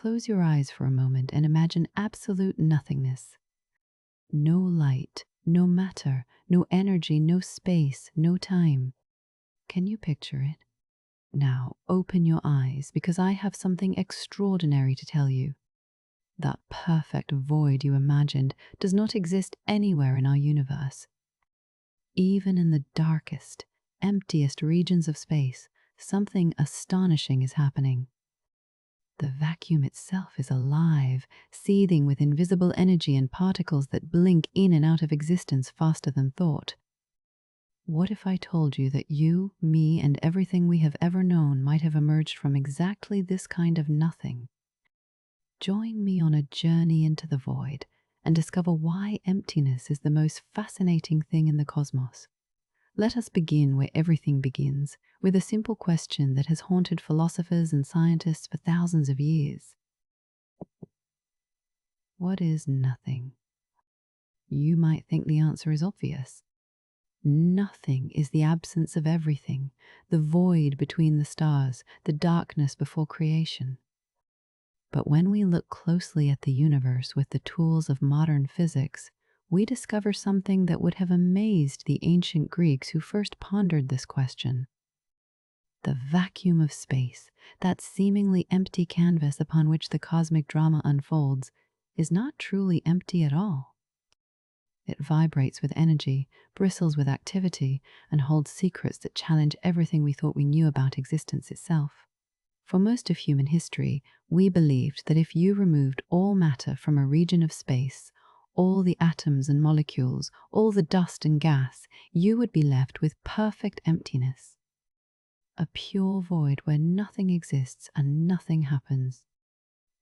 close your eyes for a moment and imagine absolute nothingness. No light, no matter, no energy, no space, no time. Can you picture it? Now open your eyes because I have something extraordinary to tell you. That perfect void you imagined does not exist anywhere in our universe. Even in the darkest, emptiest regions of space, something astonishing is happening. The vacuum itself is alive, seething with invisible energy and particles that blink in and out of existence faster than thought. What if I told you that you, me, and everything we have ever known might have emerged from exactly this kind of nothing? Join me on a journey into the void and discover why emptiness is the most fascinating thing in the cosmos. Let us begin where everything begins, with a simple question that has haunted philosophers and scientists for thousands of years. What is nothing? You might think the answer is obvious. Nothing is the absence of everything, the void between the stars, the darkness before creation. But when we look closely at the universe with the tools of modern physics, we discover something that would have amazed the ancient Greeks who first pondered this question. The vacuum of space, that seemingly empty canvas upon which the cosmic drama unfolds, is not truly empty at all. It vibrates with energy, bristles with activity, and holds secrets that challenge everything we thought we knew about existence itself. For most of human history, we believed that if you removed all matter from a region of space, all the atoms and molecules, all the dust and gas, you would be left with perfect emptiness. A pure void where nothing exists and nothing happens.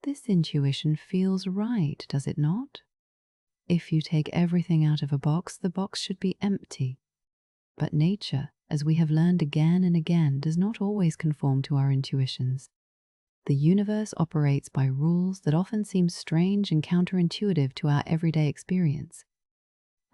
This intuition feels right, does it not? If you take everything out of a box, the box should be empty. But nature, as we have learned again and again, does not always conform to our intuitions. The universe operates by rules that often seem strange and counterintuitive to our everyday experience.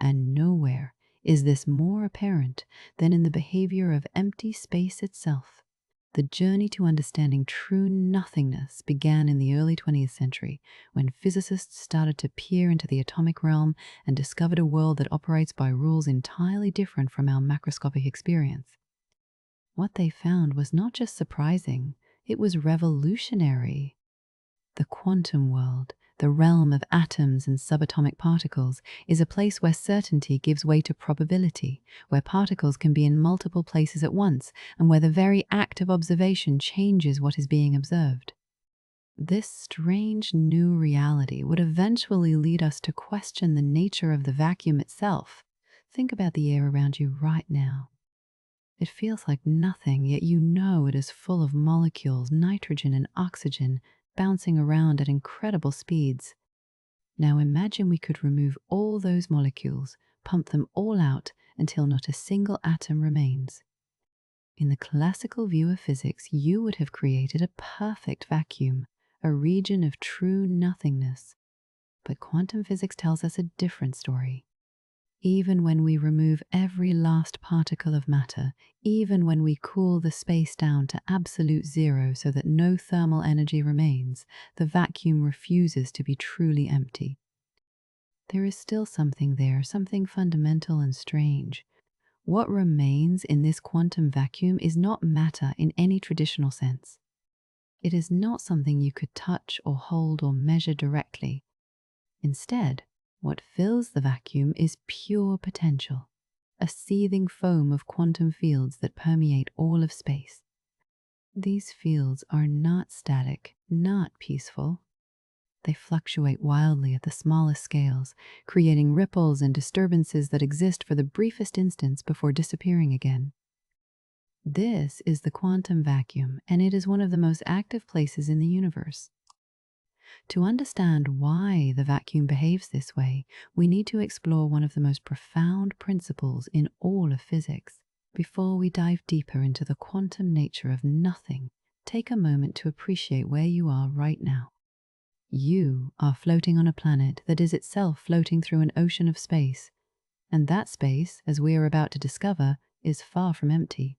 And nowhere is this more apparent than in the behavior of empty space itself. The journey to understanding true nothingness began in the early 20th century, when physicists started to peer into the atomic realm and discovered a world that operates by rules entirely different from our macroscopic experience. What they found was not just surprising, it was revolutionary. The quantum world, the realm of atoms and subatomic particles, is a place where certainty gives way to probability, where particles can be in multiple places at once, and where the very act of observation changes what is being observed. This strange new reality would eventually lead us to question the nature of the vacuum itself. Think about the air around you right now. It feels like nothing, yet you know it is full of molecules, nitrogen and oxygen, bouncing around at incredible speeds. Now imagine we could remove all those molecules, pump them all out until not a single atom remains. In the classical view of physics, you would have created a perfect vacuum, a region of true nothingness. But quantum physics tells us a different story. Even when we remove every last particle of matter, even when we cool the space down to absolute zero so that no thermal energy remains, the vacuum refuses to be truly empty. There is still something there, something fundamental and strange. What remains in this quantum vacuum is not matter in any traditional sense. It is not something you could touch or hold or measure directly. Instead, what fills the vacuum is pure potential, a seething foam of quantum fields that permeate all of space. These fields are not static, not peaceful. They fluctuate wildly at the smallest scales, creating ripples and disturbances that exist for the briefest instance before disappearing again. This is the quantum vacuum, and it is one of the most active places in the universe. To understand why the vacuum behaves this way, we need to explore one of the most profound principles in all of physics. Before we dive deeper into the quantum nature of nothing, take a moment to appreciate where you are right now. You are floating on a planet that is itself floating through an ocean of space, and that space, as we are about to discover, is far from empty.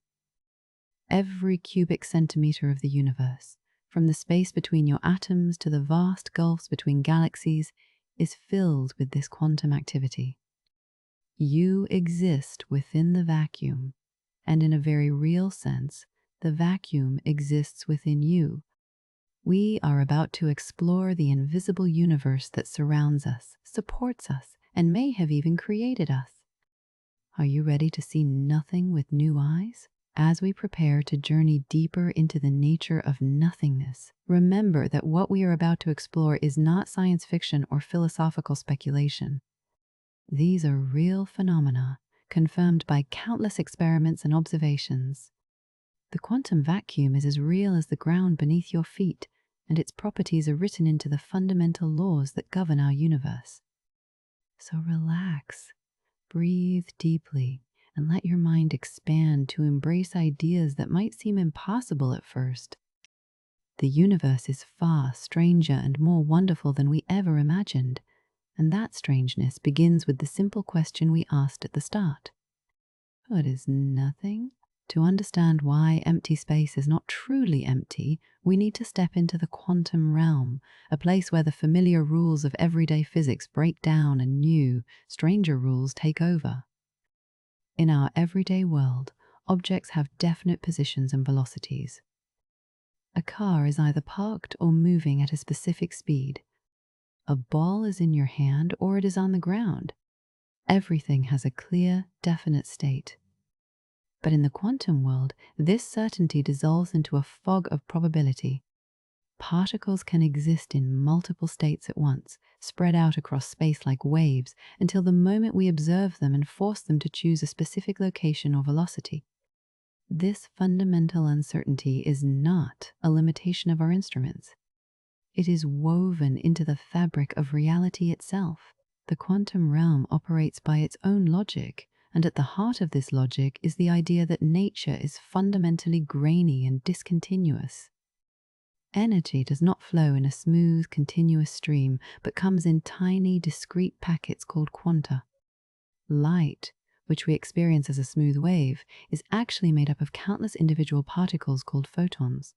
Every cubic centimeter of the universe, from the space between your atoms to the vast gulfs between galaxies, is filled with this quantum activity. You exist within the vacuum, and in a very real sense, the vacuum exists within you. We are about to explore the invisible universe that surrounds us, supports us, and may have even created us. Are you ready to see nothing with new eyes? As we prepare to journey deeper into the nature of nothingness, remember that what we are about to explore is not science fiction or philosophical speculation. These are real phenomena, confirmed by countless experiments and observations. The quantum vacuum is as real as the ground beneath your feet, and its properties are written into the fundamental laws that govern our universe. So relax, breathe deeply, and let your mind expand to embrace ideas that might seem impossible at first. The universe is far stranger and more wonderful than we ever imagined, and that strangeness begins with the simple question we asked at the start. What is nothing? To understand why empty space is not truly empty, we need to step into the quantum realm, a place where the familiar rules of everyday physics break down and new, stranger rules take over. In our everyday world, objects have definite positions and velocities. A car is either parked or moving at a specific speed. A ball is in your hand or it is on the ground. Everything has a clear, definite state. But in the quantum world, this certainty dissolves into a fog of probability. Particles can exist in multiple states at once, spread out across space like waves, until the moment we observe them and force them to choose a specific location or velocity. This fundamental uncertainty is not a limitation of our instruments. It is woven into the fabric of reality itself. The quantum realm operates by its own logic, and at the heart of this logic is the idea that nature is fundamentally grainy and discontinuous. Energy does not flow in a smooth, continuous stream, but comes in tiny, discrete packets called quanta. Light, which we experience as a smooth wave, is actually made up of countless individual particles called photons.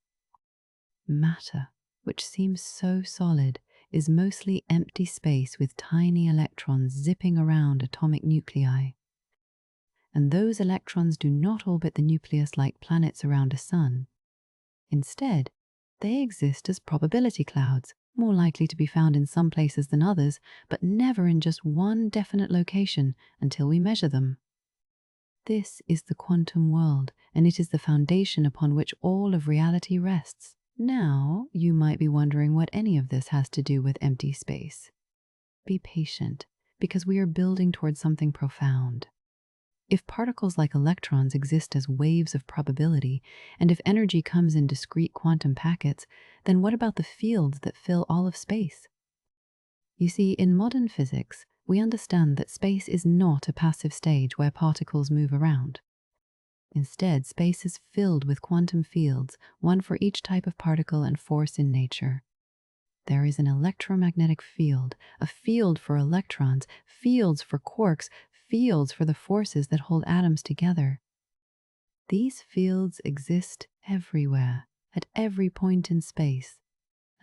Matter, which seems so solid, is mostly empty space with tiny electrons zipping around atomic nuclei. And those electrons do not orbit the nucleus like planets around a sun. Instead, they exist as probability clouds, more likely to be found in some places than others, but never in just one definite location until we measure them. This is the quantum world, and it is the foundation upon which all of reality rests. Now, you might be wondering what any of this has to do with empty space. Be patient, because we are building towards something profound. If particles like electrons exist as waves of probability, and if energy comes in discrete quantum packets, then what about the fields that fill all of space? You see, in modern physics, we understand that space is not a passive stage where particles move around. Instead, space is filled with quantum fields, one for each type of particle and force in nature. There is an electromagnetic field, a field for electrons, fields for quarks, fields for the forces that hold atoms together. These fields exist everywhere, at every point in space,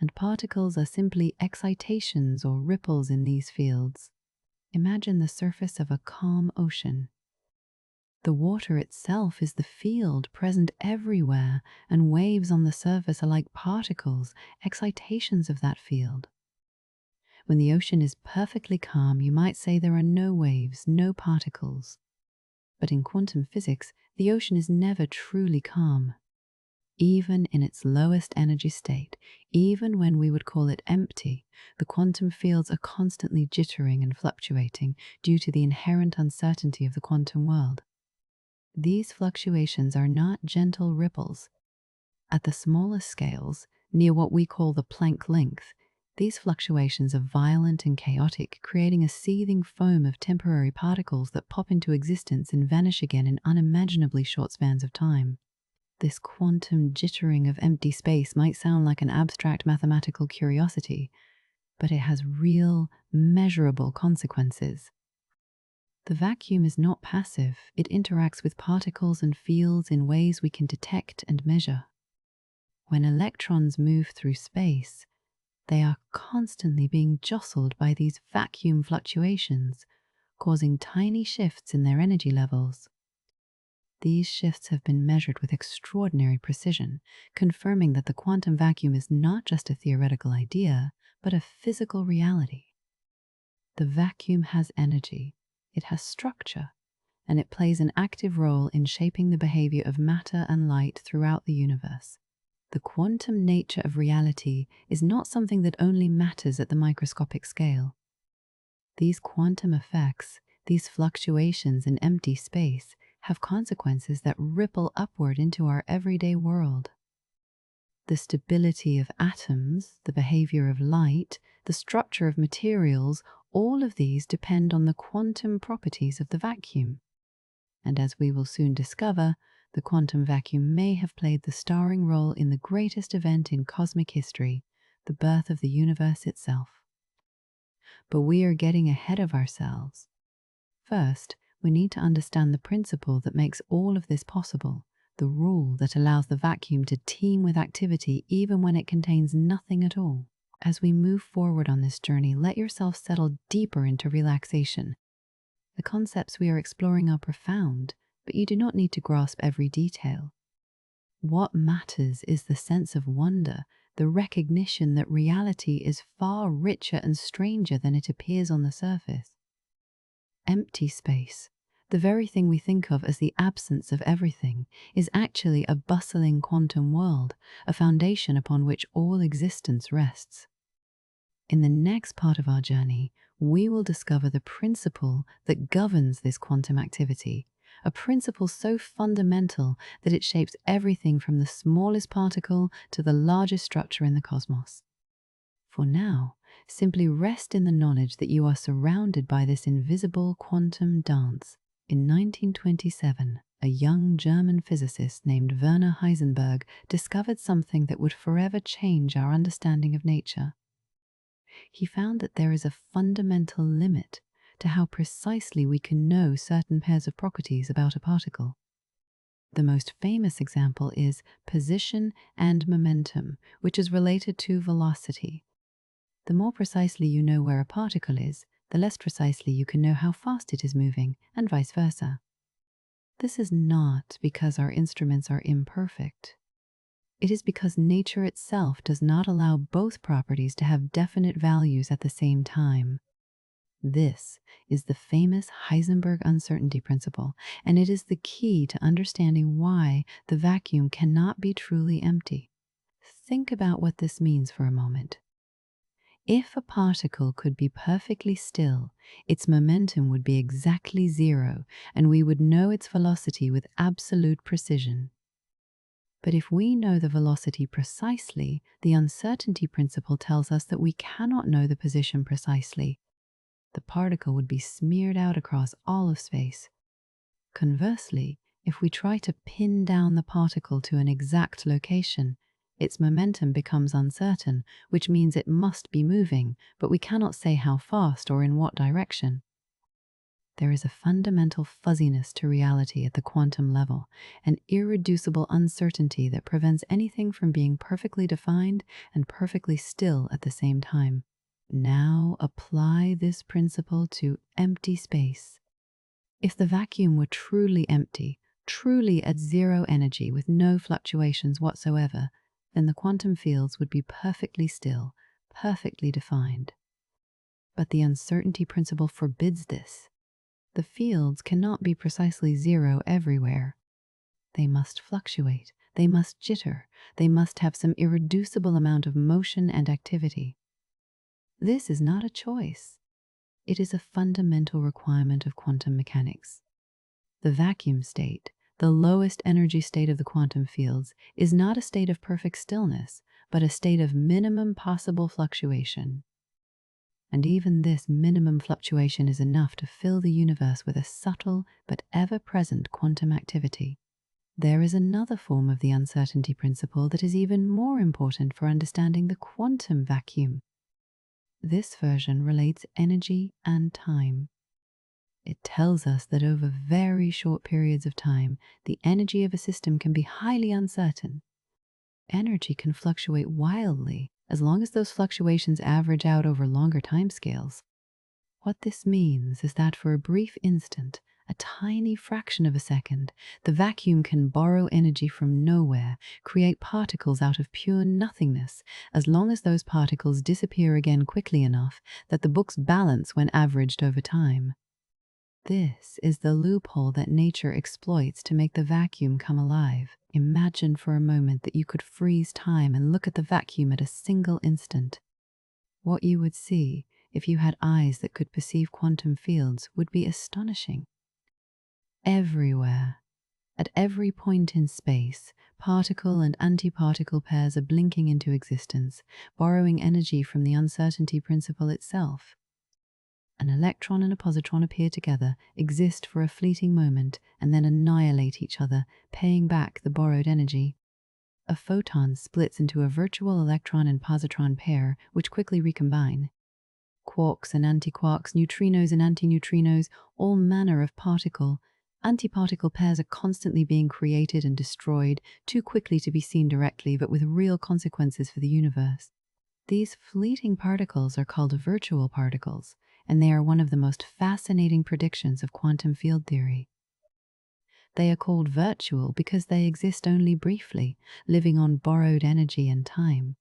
and particles are simply excitations or ripples in these fields. Imagine the surface of a calm ocean. The water itself is the field present everywhere, and waves on the surface are like particles, excitations of that field. When the ocean is perfectly calm, you might say there are no waves, no particles. But in quantum physics, the ocean is never truly calm. Even in its lowest energy state, even when we would call it empty, the quantum fields are constantly jittering and fluctuating due to the inherent uncertainty of the quantum world. These fluctuations are not gentle ripples. At the smallest scales, near what we call the Planck length, these fluctuations are violent and chaotic, creating a seething foam of temporary particles that pop into existence and vanish again in unimaginably short spans of time. This quantum jittering of empty space might sound like an abstract mathematical curiosity, but it has real, measurable consequences. The vacuum is not passive. It interacts with particles and fields in ways we can detect and measure. When electrons move through space, they are constantly being jostled by these vacuum fluctuations, causing tiny shifts in their energy levels. These shifts have been measured with extraordinary precision, confirming that the quantum vacuum is not just a theoretical idea, but a physical reality. The vacuum has energy, it has structure, and it plays an active role in shaping the behavior of matter and light throughout the universe. The quantum nature of reality is not something that only matters at the microscopic scale. These quantum effects, these fluctuations in empty space, have consequences that ripple upward into our everyday world. The stability of atoms, the behavior of light, the structure of materials, all of these depend on the quantum properties of the vacuum. And as we will soon discover, the quantum vacuum may have played the starring role in the greatest event in cosmic history, the birth of the universe itself. But we are getting ahead of ourselves. First, we need to understand the principle that makes all of this possible, the rule that allows the vacuum to teem with activity even when it contains nothing at all. As we move forward on this journey, let yourself settle deeper into relaxation. The concepts we are exploring are profound, but you do not need to grasp every detail. What matters is the sense of wonder, the recognition that reality is far richer and stranger than it appears on the surface. Empty space, the very thing we think of as the absence of everything, is actually a bustling quantum world, a foundation upon which all existence rests. In the next part of our journey, we will discover the principle that governs this quantum activity, a principle so fundamental that it shapes everything from the smallest particle to the largest structure in the cosmos. For now, simply rest in the knowledge that you are surrounded by this invisible quantum dance. In 1927, a young German physicist named Werner Heisenberg discovered something that would forever change our understanding of nature. He found that there is a fundamental limit to how precisely we can know certain pairs of properties about a particle. The most famous example is position and momentum, which is related to velocity. The more precisely you know where a particle is, the less precisely you can know how fast it is moving, and vice versa. This is not because our instruments are imperfect. It is because nature itself does not allow both properties to have definite values at the same time. This is the famous Heisenberg uncertainty principle, and it is the key to understanding why the vacuum cannot be truly empty. Think about what this means for a moment. If a particle could be perfectly still, its momentum would be exactly zero, and we would know its velocity with absolute precision. But if we know the velocity precisely, the uncertainty principle tells us that we cannot know the position precisely. The particle would be smeared out across all of space. Conversely, if we try to pin down the particle to an exact location, its momentum becomes uncertain, which means it must be moving, but we cannot say how fast or in what direction. There is a fundamental fuzziness to reality at the quantum level, an irreducible uncertainty that prevents anything from being perfectly defined and perfectly still at the same time. Now apply this principle to empty space. If the vacuum were truly empty, truly at zero energy with no fluctuations whatsoever, then the quantum fields would be perfectly still, perfectly defined. But the uncertainty principle forbids this. The fields cannot be precisely zero everywhere. They must fluctuate, they must jitter, they must have some irreducible amount of motion and activity. This is not a choice. It is a fundamental requirement of quantum mechanics. The vacuum state, the lowest energy state of the quantum fields, is not a state of perfect stillness, but a state of minimum possible fluctuation. And even this minimum fluctuation is enough to fill the universe with a subtle but ever-present quantum activity. There is another form of the uncertainty principle that is even more important for understanding the quantum vacuum. This version relates energy and time. It tells us that over very short periods of time, the energy of a system can be highly uncertain. Energy can fluctuate wildly as long as those fluctuations average out over longer timescales. What this means is that for a brief instant, a tiny fraction of a second, the vacuum can borrow energy from nowhere, create particles out of pure nothingness, as long as those particles disappear again quickly enough that the books balance when averaged over time. This is the loophole that nature exploits to make the vacuum come alive. Imagine for a moment that you could freeze time and look at the vacuum at a single instant. What you would see, if you had eyes that could perceive quantum fields, would be astonishing. Everywhere, at every point in space, particle and antiparticle pairs are blinking into existence, borrowing energy from the uncertainty principle itself. An electron and a positron appear together, exist for a fleeting moment, and then annihilate each other, paying back the borrowed energy. A photon splits into a virtual electron and positron pair, which quickly recombine. Quarks and antiquarks, neutrinos and antineutrinos, all manner of particle, antiparticle pairs are constantly being created and destroyed, too quickly to be seen directly, but with real consequences for the universe. These fleeting particles are called virtual particles, and they are one of the most fascinating predictions of quantum field theory. They are called virtual because they exist only briefly, living on borrowed energy and time.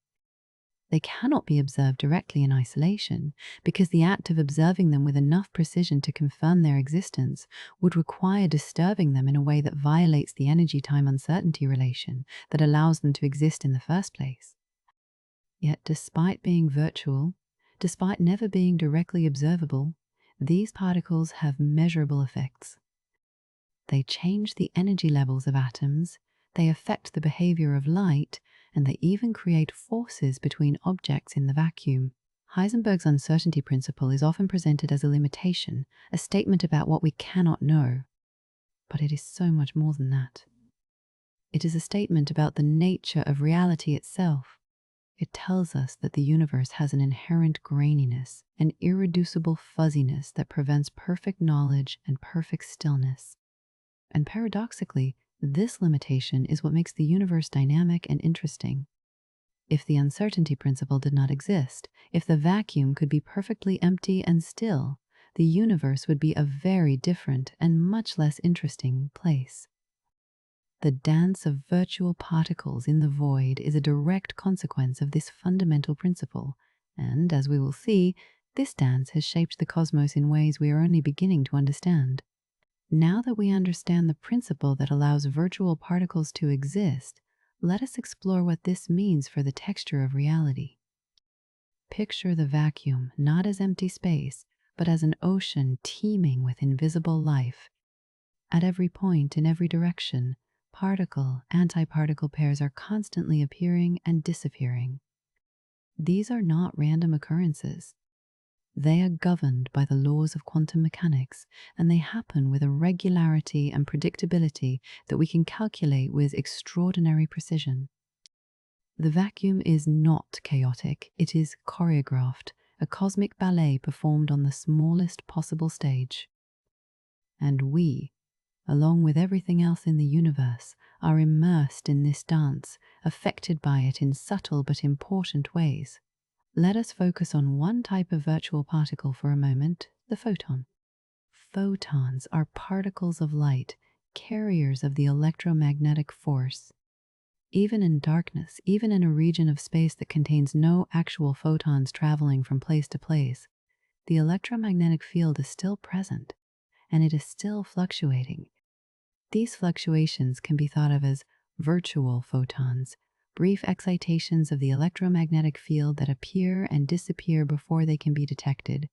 They cannot be observed directly in isolation, because the act of observing them with enough precision to confirm their existence would require disturbing them in a way that violates the energy-time uncertainty relation that allows them to exist in the first place. Yet despite being virtual, despite never being directly observable, these particles have measurable effects. They change the energy levels of atoms, they affect the behavior of light, and they even create forces between objects in the vacuum. Heisenberg's uncertainty principle is often presented as a limitation, a statement about what we cannot know. But it is so much more than that. It is a statement about the nature of reality itself. It tells us that the universe has an inherent graininess, an irreducible fuzziness that prevents perfect knowledge and perfect stillness. And paradoxically, this limitation is what makes the universe dynamic and interesting. If the uncertainty principle did not exist, if the vacuum could be perfectly empty and still, the universe would be a very different and much less interesting place. The dance of virtual particles in the void is a direct consequence of this fundamental principle, and as we will see, this dance has shaped the cosmos in ways we are only beginning to understand. Now that we understand the principle that allows virtual particles to exist, let us explore what this means for the texture of reality. Picture the vacuum not as empty space, but as an ocean teeming with invisible life. At every point, in every direction, particle-antiparticle pairs are constantly appearing and disappearing. These are not random occurrences. They are governed by the laws of quantum mechanics, and they happen with a regularity and predictability that we can calculate with extraordinary precision. The vacuum is not chaotic, it is choreographed, a cosmic ballet performed on the smallest possible stage. And we, along with everything else in the universe, are immersed in this dance, affected by it in subtle but important ways. Let us focus on one type of virtual particle for a moment, the photon. Photons are particles of light, carriers of the electromagnetic force. Even in darkness, even in a region of space that contains no actual photons traveling from place to place, the electromagnetic field is still present, and it is still fluctuating. These fluctuations can be thought of as virtual photons, brief excitations of the electromagnetic field that appear and disappear before they can be detected.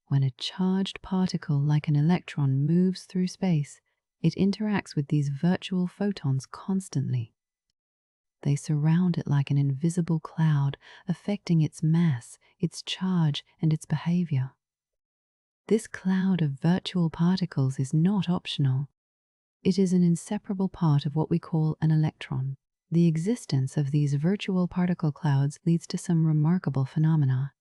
When a charged particle like an electron moves through space, it interacts with these virtual photons constantly. They surround it like an invisible cloud, affecting its mass, its charge, and its behavior. This cloud of virtual particles is not optional. It is an inseparable part of what we call an electron. The existence of these virtual particle clouds leads to some remarkable phenomena.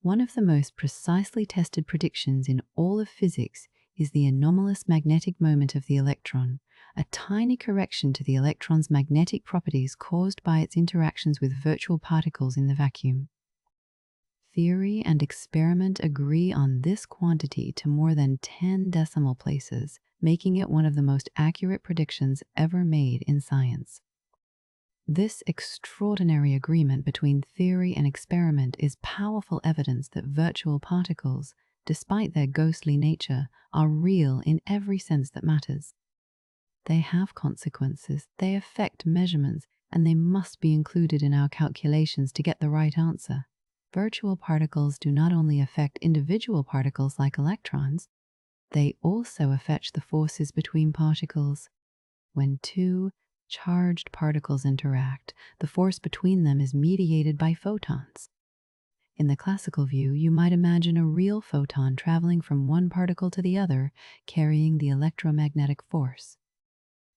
One of the most precisely tested predictions in all of physics is the anomalous magnetic moment of the electron, a tiny correction to the electron's magnetic properties caused by its interactions with virtual particles in the vacuum. Theory and experiment agree on this quantity to more than 10 decimal places, making it one of the most accurate predictions ever made in science. This extraordinary agreement between theory and experiment is powerful evidence that virtual particles, despite their ghostly nature, are real in every sense that matters. They have consequences, they affect measurements, and they must be included in our calculations to get the right answer. Virtual particles do not only affect individual particles like electrons, they also affect the forces between particles. When two charged particles interact, the force between them is mediated by photons. In the classical view, you might imagine a real photon traveling from one particle to the other, carrying the electromagnetic force.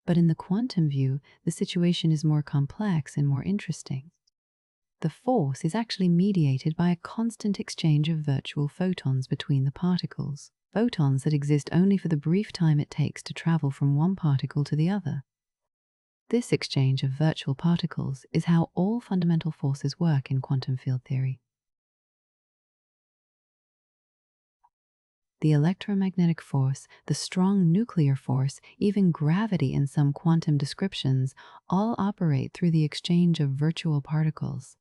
But in the quantum view, the situation is more complex and more interesting. The force is actually mediated by a constant exchange of virtual photons between the particles, photons that exist only for the brief time it takes to travel from one particle to the other. This exchange of virtual particles is how all fundamental forces work in quantum field theory. The electromagnetic force, the strong nuclear force, even gravity in some quantum descriptions, all operate through the exchange of virtual particles.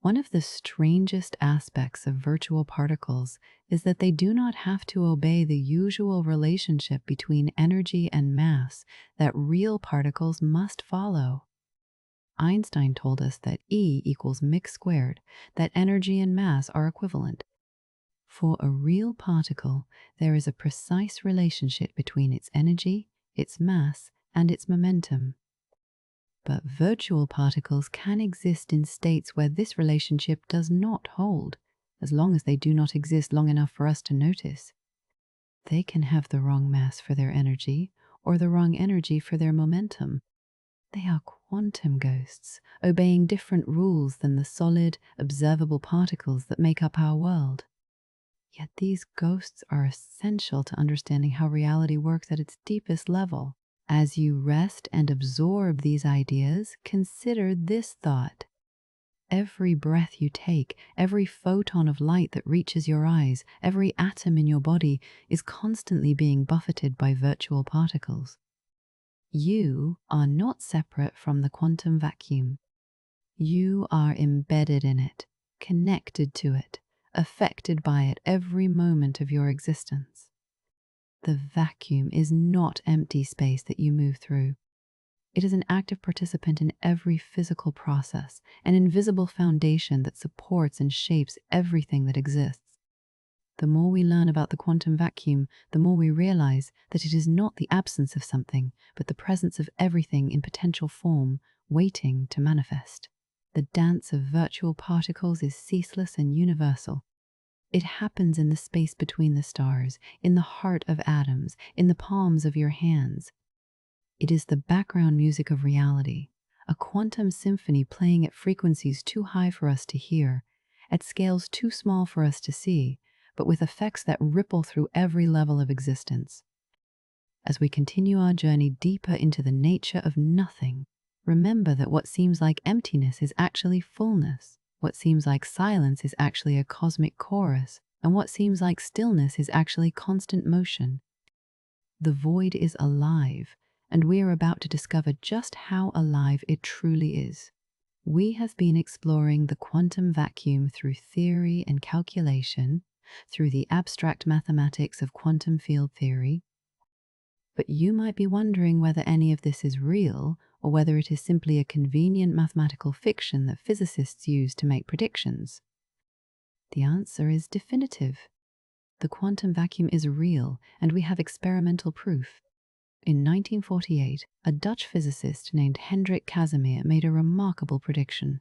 One of the strangest aspects of virtual particles is that they do not have to obey the usual relationship between energy and mass that real particles must follow. Einstein told us that E equals mc squared, that energy and mass are equivalent. For a real particle, there is a precise relationship between its energy, its mass, and its momentum. But virtual particles can exist in states where this relationship does not hold, as long as they do not exist long enough for us to notice. They can have the wrong mass for their energy, or the wrong energy for their momentum. They are quantum ghosts, obeying different rules than the solid, observable particles that make up our world. Yet these ghosts are essential to understanding how reality works at its deepest level. As you rest and absorb these ideas, consider this thought. Every breath you take, every photon of light that reaches your eyes, every atom in your body is constantly being buffeted by virtual particles. You are not separate from the quantum vacuum. You are embedded in it, connected to it, affected by it every moment of your existence. The vacuum is not empty space that you move through. It is an active participant in every physical process, an invisible foundation that supports and shapes everything that exists. The more we learn about the quantum vacuum, the more we realize that it is not the absence of something, but the presence of everything in potential form, waiting to manifest. The dance of virtual particles is ceaseless and universal. It happens in the space between the stars, in the heart of atoms, in the palms of your hands. It is the background music of reality, a quantum symphony playing at frequencies too high for us to hear, at scales too small for us to see, but with effects that ripple through every level of existence. As we continue our journey deeper into the nature of nothing, remember that what seems like emptiness is actually fullness. What seems like silence is actually a cosmic chorus, and what seems like stillness is actually constant motion. The void is alive, and we are about to discover just how alive it truly is. We have been exploring the quantum vacuum through theory and calculation, through the abstract mathematics of quantum field theory. But you might be wondering whether any of this is real, or whether it is simply a convenient mathematical fiction that physicists use to make predictions. The answer is definitive. The quantum vacuum is real, and we have experimental proof. In 1948, a Dutch physicist named Hendrik Casimir made a remarkable prediction.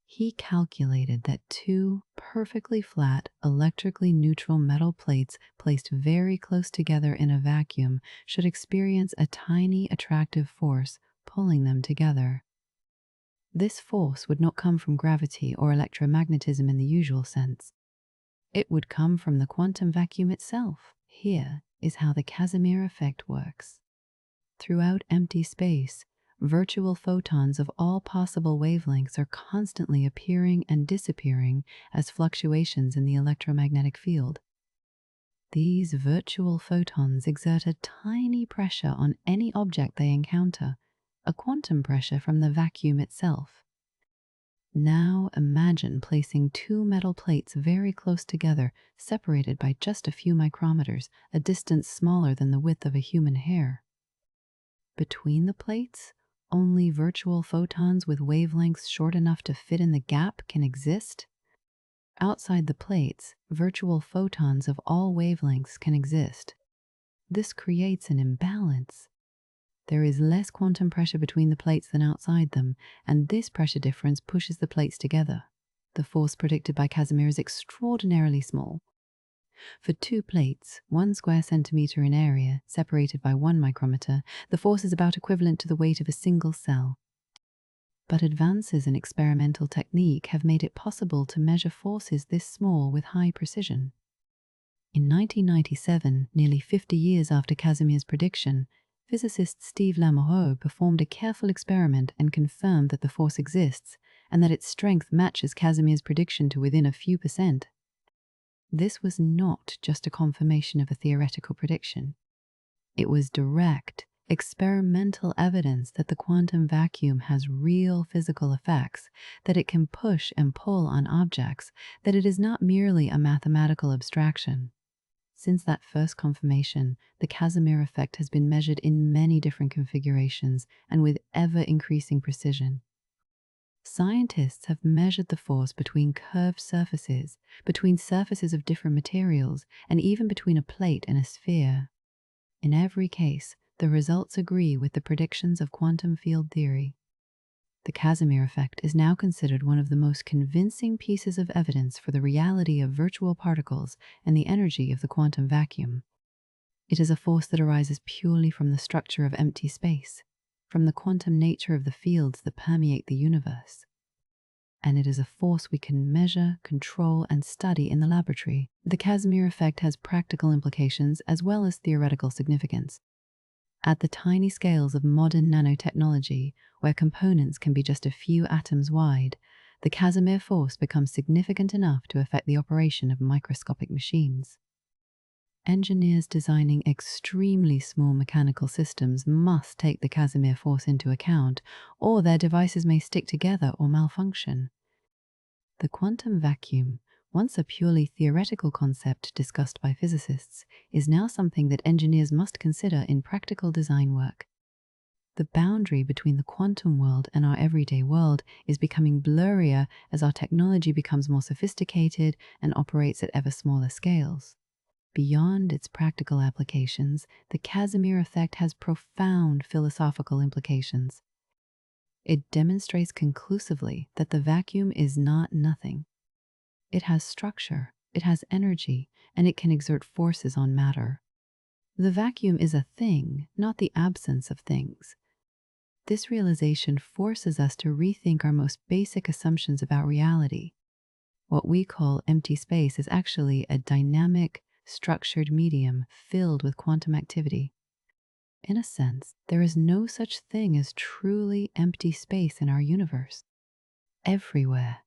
He calculated that two perfectly flat, electrically neutral metal plates placed very close together in a vacuum should experience a tiny attractive force pulling them together. This force would not come from gravity or electromagnetism in the usual sense. It would come from the quantum vacuum itself. Here, is how the Casimir effect works. Throughout empty space, virtual photons of all possible wavelengths are constantly appearing and disappearing as fluctuations in the electromagnetic field. These virtual photons exert a tiny pressure on any object they encounter, a quantum pressure from the vacuum itself. Now imagine placing two metal plates very close together, separated by just a few micrometers, a distance smaller than the width of a human hair. Between the plates, only virtual photons with wavelengths short enough to fit in the gap can exist. Outside the plates, virtual photons of all wavelengths can exist. This creates an imbalance. There is less quantum pressure between the plates than outside them, and this pressure difference pushes the plates together. The force predicted by Casimir is extraordinarily small. For two plates, 1 square centimeter in area, separated by 1 micrometer, the force is about equivalent to the weight of a single cell. But advances in experimental technique have made it possible to measure forces this small with high precision. In 1997, nearly 50 years after Casimir's prediction, physicist Steve Lamoureux performed a careful experiment and confirmed that the force exists and that its strength matches Casimir's prediction to within a few percent. This was not just a confirmation of a theoretical prediction. It was direct, experimental evidence that the quantum vacuum has real physical effects, that it can push and pull on objects, that it is not merely a mathematical abstraction. Since that first confirmation, the Casimir effect has been measured in many different configurations and with ever-increasing precision. Scientists have measured the force between curved surfaces, between surfaces of different materials, and even between a plate and a sphere. In every case, the results agree with the predictions of quantum field theory. The Casimir effect is now considered one of the most convincing pieces of evidence for the reality of virtual particles and the energy of the quantum vacuum. It is a force that arises purely from the structure of empty space, from the quantum nature of the fields that permeate the universe. And it is a force we can measure, control, and study in the laboratory. The Casimir effect has practical implications as well as theoretical significance. At the tiny scales of modern nanotechnology, where components can be just a few atoms wide, the Casimir force becomes significant enough to affect the operation of microscopic machines. Engineers designing extremely small mechanical systems must take the Casimir force into account, or their devices may stick together or malfunction. The quantum vacuum, once a purely theoretical concept discussed by physicists, is now something that engineers must consider in practical design work. The boundary between the quantum world and our everyday world is becoming blurrier as our technology becomes more sophisticated and operates at ever smaller scales. Beyond its practical applications, the Casimir effect has profound philosophical implications. It demonstrates conclusively that the vacuum is not nothing. It has structure, it has energy, and it can exert forces on matter. The vacuum is a thing, not the absence of things. This realization forces us to rethink our most basic assumptions about reality. What we call empty space is actually a dynamic, structured medium filled with quantum activity. In a sense, there is no such thing as truly empty space in our universe. Everywhere,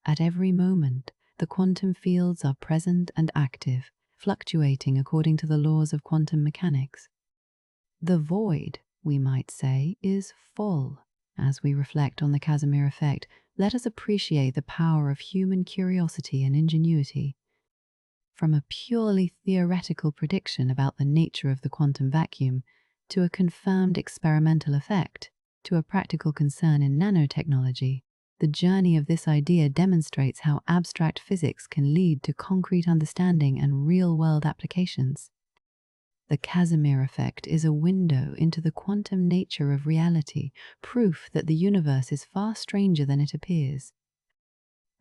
at every moment, the quantum fields are present and active, fluctuating according to the laws of quantum mechanics. The void, we might say, is full. As we reflect on the Casimir effect, let us appreciate the power of human curiosity and ingenuity. From a purely theoretical prediction about the nature of the quantum vacuum, to a confirmed experimental effect, to a practical concern in nanotechnology, the journey of this idea demonstrates how abstract physics can lead to concrete understanding and real-world applications. The Casimir effect is a window into the quantum nature of reality, proof that the universe is far stranger than it appears.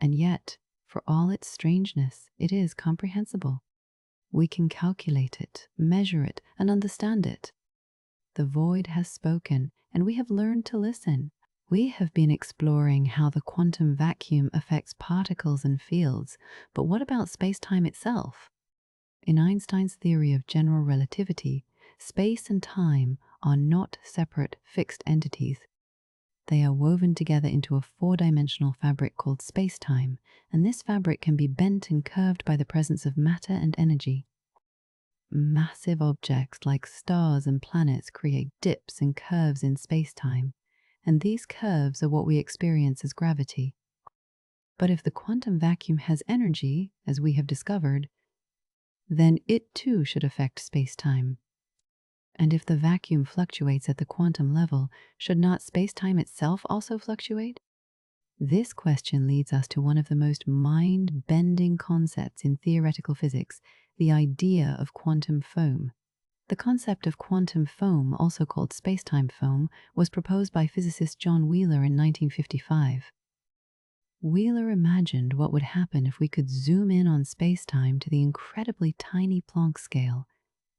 And yet, for all its strangeness, it is comprehensible. We can calculate it, measure it, and understand it. The void has spoken, and we have learned to listen. We have been exploring how the quantum vacuum affects particles and fields, but what about space-time itself? In Einstein's theory of general relativity, space and time are not separate, fixed entities. They are woven together into a four-dimensional fabric called spacetime, and this fabric can be bent and curved by the presence of matter and energy. Massive objects like stars and planets create dips and curves in spacetime, and these curves are what we experience as gravity. But if the quantum vacuum has energy, as we have discovered, then it too should affect spacetime. And if the vacuum fluctuates at the quantum level, should not spacetime itself also fluctuate? This question leads us to one of the most mind-bending concepts in theoretical physics, the idea of quantum foam. The concept of quantum foam, also called spacetime foam, was proposed by physicist John Wheeler in 1955. Wheeler imagined what would happen if we could zoom in on spacetime to the incredibly tiny Planck scale,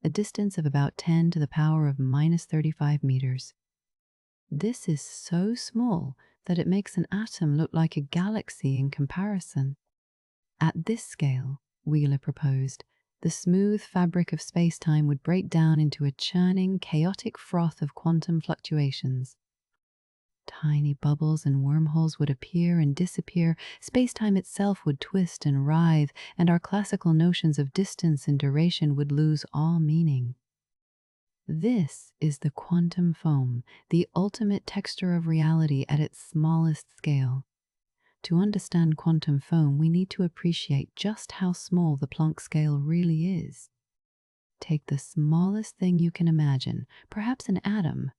a distance of about 10 to the power of minus 35 meters. This is so small that it makes an atom look like a galaxy in comparison. At this scale, Wheeler proposed, the smooth fabric of spacetime would break down into a churning, chaotic froth of quantum fluctuations. Tiny bubbles and wormholes would appear and disappear, spacetime itself would twist and writhe, and our classical notions of distance and duration would lose all meaning. This is the quantum foam, the ultimate texture of reality at its smallest scale. To understand quantum foam, we need to appreciate just how small the Planck scale really is. Take the smallest thing you can imagine, perhaps an atom.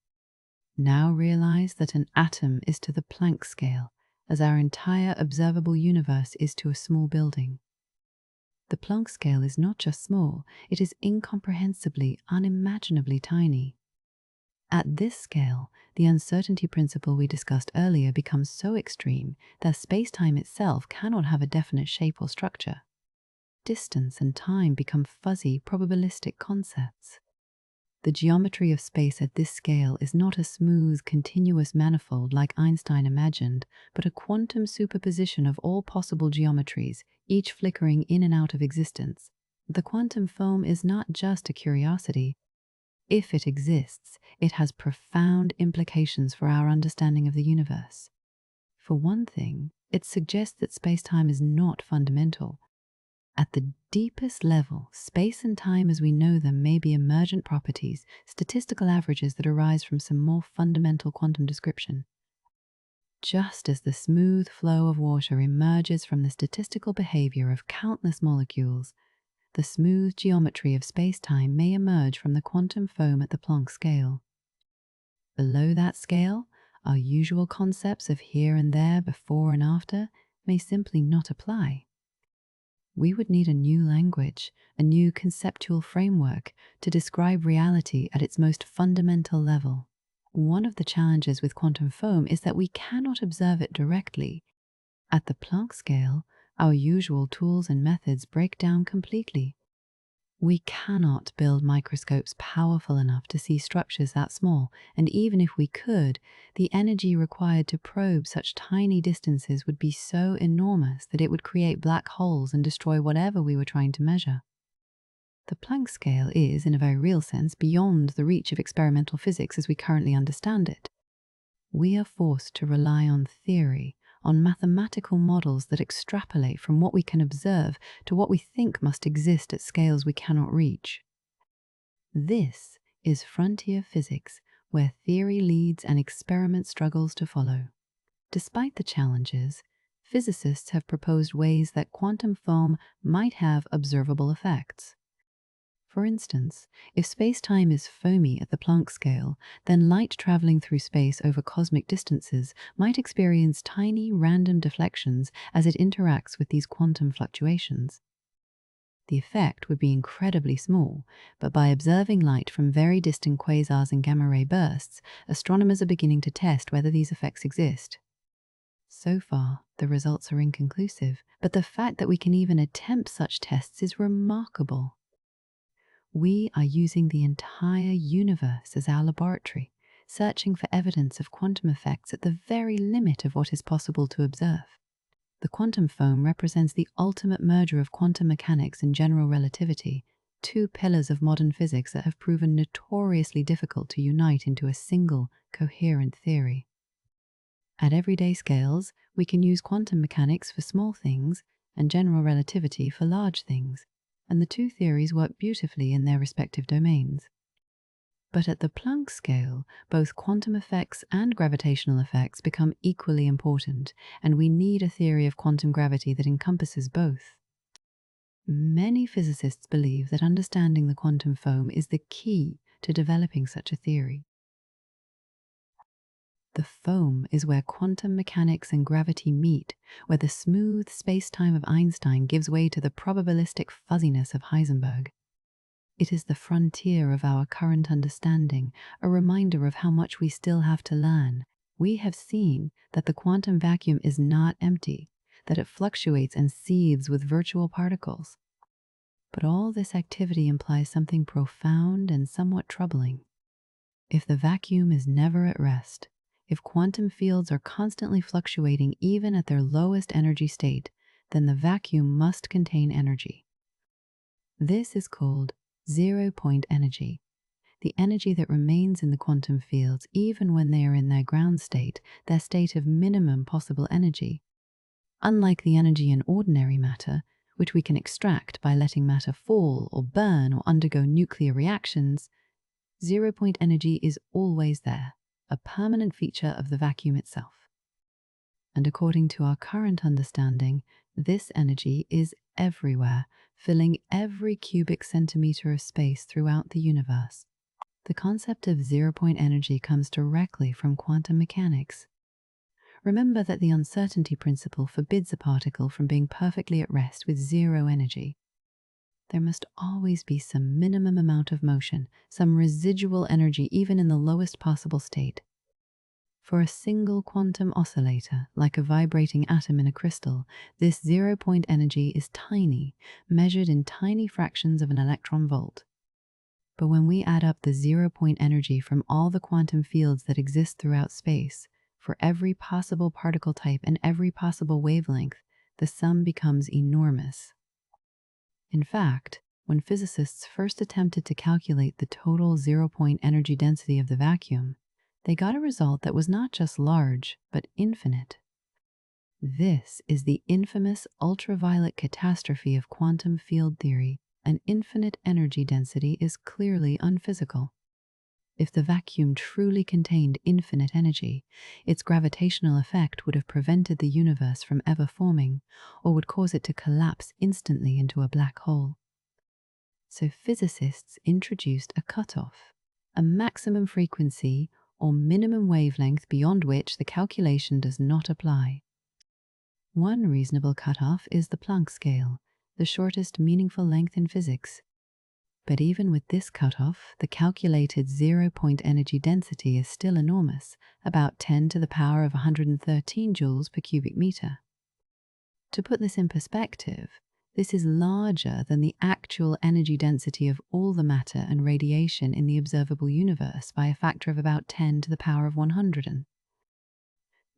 Now realize that an atom is to the Planck scale, as our entire observable universe is to a small building. The Planck scale is not just small, it is incomprehensibly, unimaginably tiny. At this scale, the uncertainty principle we discussed earlier becomes so extreme that spacetime itself cannot have a definite shape or structure. Distance and time become fuzzy, probabilistic concepts. The geometry of space at this scale is not a smooth, continuous manifold like Einstein imagined, but a quantum superposition of all possible geometries, each flickering in and out of existence. The quantum foam is not just a curiosity. If it exists, it has profound implications for our understanding of the universe. For one thing, it suggests that space-time is not fundamental. At the deepest level, space and time as we know them may be emergent properties, statistical averages that arise from some more fundamental quantum description. Just as the smooth flow of water emerges from the statistical behavior of countless molecules, the smooth geometry of space-time may emerge from the quantum foam at the Planck scale. Below that scale, our usual concepts of here and there, before and after, may simply not apply. We would need a new language, a new conceptual framework to describe reality at its most fundamental level. One of the challenges with quantum foam is that we cannot observe it directly. At the Planck scale, our usual tools and methods break down completely. We cannot build microscopes powerful enough to see structures that small, and even if we could, the energy required to probe such tiny distances would be so enormous that it would create black holes and destroy whatever we were trying to measure. The Planck scale is, in a very real sense, beyond the reach of experimental physics as we currently understand it. We are forced to rely on theory, on mathematical models that extrapolate from what we can observe to what we think must exist at scales we cannot reach. This is frontier physics, where theory leads and experiment struggles to follow. Despite the challenges, physicists have proposed ways that quantum foam might have observable effects. For instance, if space-time is foamy at the Planck scale, then light traveling through space over cosmic distances might experience tiny random deflections as it interacts with these quantum fluctuations. The effect would be incredibly small, but by observing light from very distant quasars and gamma-ray bursts, astronomers are beginning to test whether these effects exist. So far, the results are inconclusive, but the fact that we can even attempt such tests is remarkable. We are using the entire universe as our laboratory, searching for evidence of quantum effects at the very limit of what is possible to observe. The quantum foam represents the ultimate merger of quantum mechanics and general relativity, two pillars of modern physics that have proven notoriously difficult to unite into a single, coherent theory. At everyday scales, we can use quantum mechanics for small things and general relativity for large things, and the two theories work beautifully in their respective domains. But at the Planck scale, both quantum effects and gravitational effects become equally important, and we need a theory of quantum gravity that encompasses both. Many physicists believe that understanding the quantum foam is the key to developing such a theory. The foam is where quantum mechanics and gravity meet, where the smooth space-time of Einstein gives way to the probabilistic fuzziness of Heisenberg. It is the frontier of our current understanding, a reminder of how much we still have to learn. We have seen that the quantum vacuum is not empty, that it fluctuates and seethes with virtual particles. But all this activity implies something profound and somewhat troubling. If the vacuum is never at rest, if quantum fields are constantly fluctuating even at their lowest energy state, then the vacuum must contain energy. This is called zero-point energy, the energy that remains in the quantum fields even when they are in their ground state, their state of minimum possible energy. Unlike the energy in ordinary matter, which we can extract by letting matter fall or burn or undergo nuclear reactions, zero-point energy is always there, a permanent feature of the vacuum itself. And according to our current understanding, this energy is everywhere, filling every cubic centimeter of space throughout the universe. The concept of zero-point energy comes directly from quantum mechanics. Remember that the uncertainty principle forbids a particle from being perfectly at rest with zero energy. There must always be some minimum amount of motion, some residual energy even in the lowest possible state. For a single quantum oscillator, like a vibrating atom in a crystal, this zero-point energy is tiny, measured in tiny fractions of an electron volt. But when we add up the zero-point energy from all the quantum fields that exist throughout space, for every possible particle type and every possible wavelength, the sum becomes enormous. In fact, when physicists first attempted to calculate the total zero-point energy density of the vacuum, they got a result that was not just large, but infinite. This is the infamous ultraviolet catastrophe of quantum field theory. An infinite energy density is clearly unphysical. If the vacuum truly contained infinite energy, its gravitational effect would have prevented the universe from ever forming, or would cause it to collapse instantly into a black hole. So physicists introduced a cutoff, a maximum frequency or minimum wavelength beyond which the calculation does not apply. One reasonable cutoff is the Planck scale, the shortest meaningful length in physics. But even with this cutoff, the calculated zero-point energy density is still enormous, about 10 to the power of 113 joules per cubic meter. To put this in perspective, this is larger than the actual energy density of all the matter and radiation in the observable universe by a factor of about 10 to the power of 100.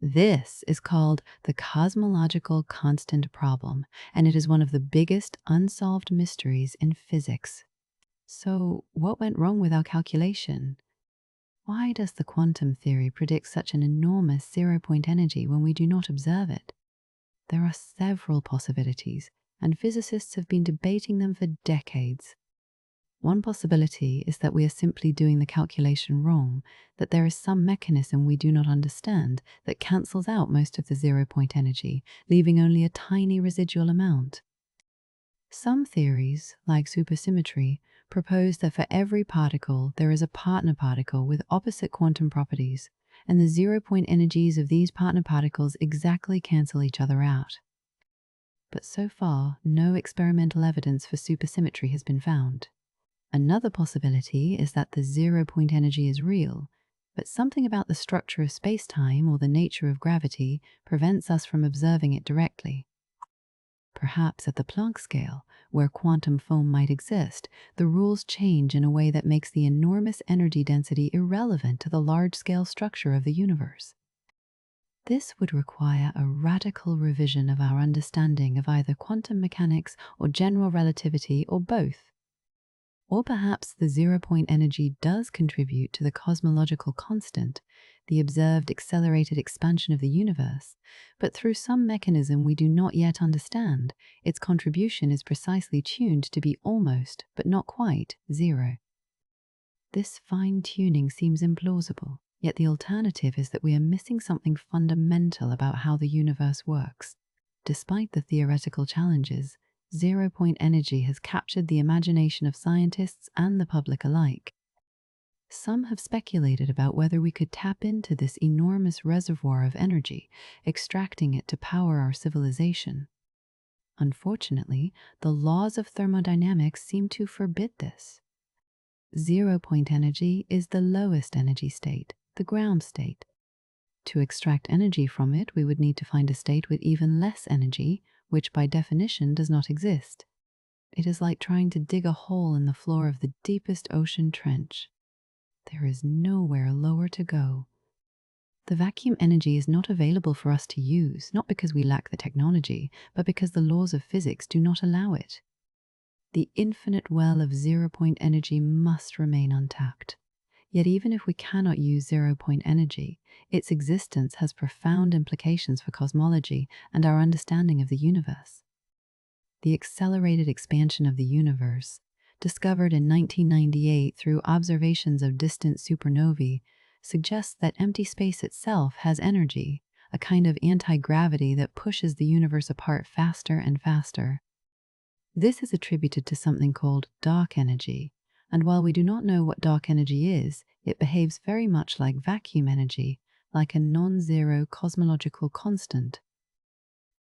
This is called the cosmological constant problem, and it is one of the biggest unsolved mysteries in physics. So, what went wrong with our calculation? Why does the quantum theory predict such an enormous zero-point energy when we do not observe it? There are several possibilities, and physicists have been debating them for decades. One possibility is that we are simply doing the calculation wrong, that there is some mechanism we do not understand that cancels out most of the zero-point energy, leaving only a tiny residual amount. Some theories, like supersymmetry, propose that for every particle there is a partner particle with opposite quantum properties, and the zero-point energies of these partner particles exactly cancel each other out. But so far, no experimental evidence for supersymmetry has been found. Another possibility is that the zero-point energy is real, but something about the structure of space-time or the nature of gravity prevents us from observing it directly. Perhaps at the Planck scale, where quantum foam might exist, the rules change in a way that makes the enormous energy density irrelevant to the large-scale structure of the universe. This would require a radical revision of our understanding of either quantum mechanics or general relativity or both. Or perhaps the zero-point energy does contribute to the cosmological constant, the observed accelerated expansion of the universe, but through some mechanism we do not yet understand, its contribution is precisely tuned to be almost, but not quite, zero. This fine-tuning seems implausible, yet the alternative is that we are missing something fundamental about how the universe works. Despite the theoretical challenges, zero-point energy has captured the imagination of scientists and the public alike. Some have speculated about whether we could tap into this enormous reservoir of energy, extracting it to power our civilization. Unfortunately, the laws of thermodynamics seem to forbid this. Zero-point energy is the lowest energy state, the ground state. To extract energy from it, we would need to find a state with even less energy, which by definition does not exist. It is like trying to dig a hole in the floor of the deepest ocean trench. There is nowhere lower to go. The vacuum energy is not available for us to use, not because we lack the technology, but because the laws of physics do not allow it. The infinite well of zero-point energy must remain untapped. Yet even if we cannot use zero-point energy, its existence has profound implications for cosmology and our understanding of the universe. The accelerated expansion of the universe, discovered in 1998 through observations of distant supernovae, suggests that empty space itself has energy, a kind of anti-gravity that pushes the universe apart faster and faster. This is attributed to something called dark energy, and while we do not know what dark energy is, it behaves very much like vacuum energy, like a non-zero cosmological constant.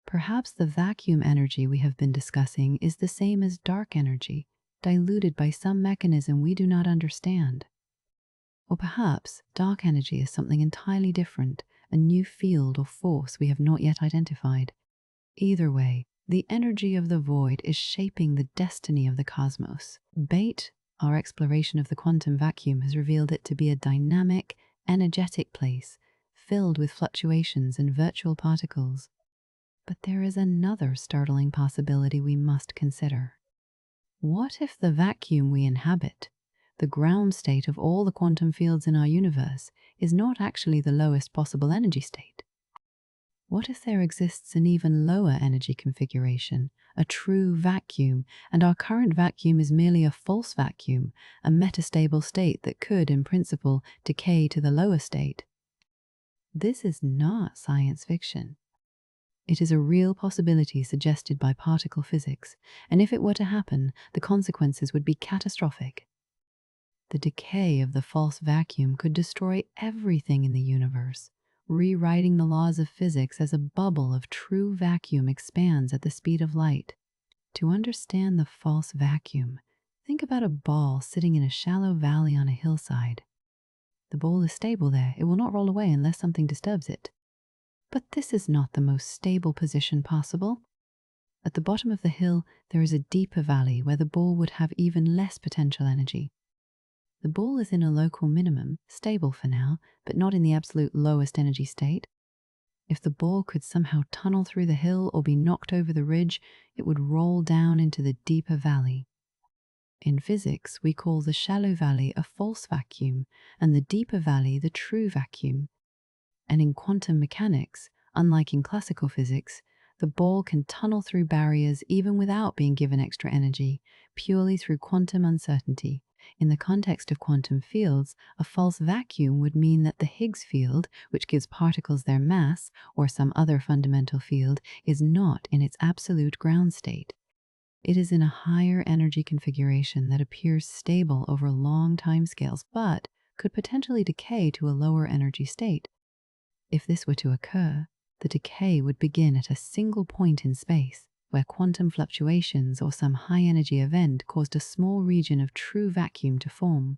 Perhaps the vacuum energy we have been discussing is the same as dark energy, diluted by some mechanism we do not understand. Or perhaps dark energy is something entirely different, a new field or force we have not yet identified. Either way, the energy of the void is shaping the destiny of the cosmos. BAIT, our exploration of the quantum vacuum, has revealed it to be a dynamic, energetic place, filled with fluctuations and virtual particles. But there is another startling possibility we must consider. What if the vacuum we inhabit, the ground state of all the quantum fields in our universe, is not actually the lowest possible energy state? What if there exists an even lower energy configuration, a true vacuum, and our current vacuum is merely a false vacuum, a metastable state that could, in principle, decay to the lower state? This is not science fiction. It is a real possibility suggested by particle physics, and if it were to happen, the consequences would be catastrophic. The decay of the false vacuum could destroy everything in the universe, rewriting the laws of physics as a bubble of true vacuum expands at the speed of light. To understand the false vacuum, think about a ball sitting in a shallow valley on a hillside. The ball is stable there, it will not roll away unless something disturbs it. But this is not the most stable position possible. At the bottom of the hill, there is a deeper valley where the ball would have even less potential energy. The ball is in a local minimum, stable for now, but not in the absolute lowest energy state. If the ball could somehow tunnel through the hill or be knocked over the ridge, it would roll down into the deeper valley. In physics, we call the shallow valley a false vacuum and the deeper valley the true vacuum. And in quantum mechanics, unlike in classical physics, the ball can tunnel through barriers even without being given extra energy, purely through quantum uncertainty. In the context of quantum fields, a false vacuum would mean that the Higgs field, which gives particles their mass, or some other fundamental field, is not in its absolute ground state. It is in a higher energy configuration that appears stable over long timescales, but could potentially decay to a lower energy state. If this were to occur, the decay would begin at a single point in space, where quantum fluctuations or some high-energy event caused a small region of true vacuum to form.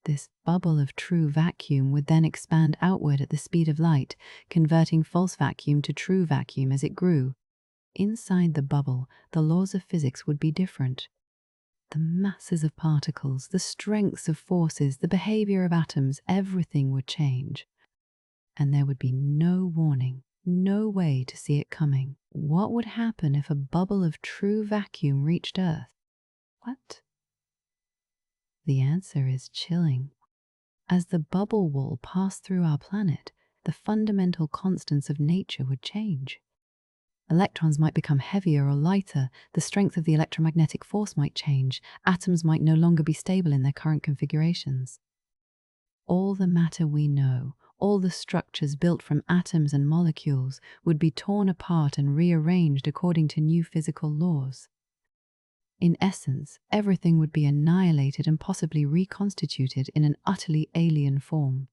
This bubble of true vacuum would then expand outward at the speed of light, converting false vacuum to true vacuum as it grew. Inside the bubble, the laws of physics would be different. The masses of particles, the strengths of forces, the behavior of atoms, everything would change. And there would be no warning, no way to see it coming. What would happen if a bubble of true vacuum reached Earth? What? The answer is chilling. As the bubble wall passed through our planet, the fundamental constants of nature would change. Electrons might become heavier or lighter, the strength of the electromagnetic force might change, atoms might no longer be stable in their current configurations. All the matter we know, all the structures built from atoms and molecules, would be torn apart and rearranged according to new physical laws. In essence, everything would be annihilated and possibly reconstituted in an utterly alien form.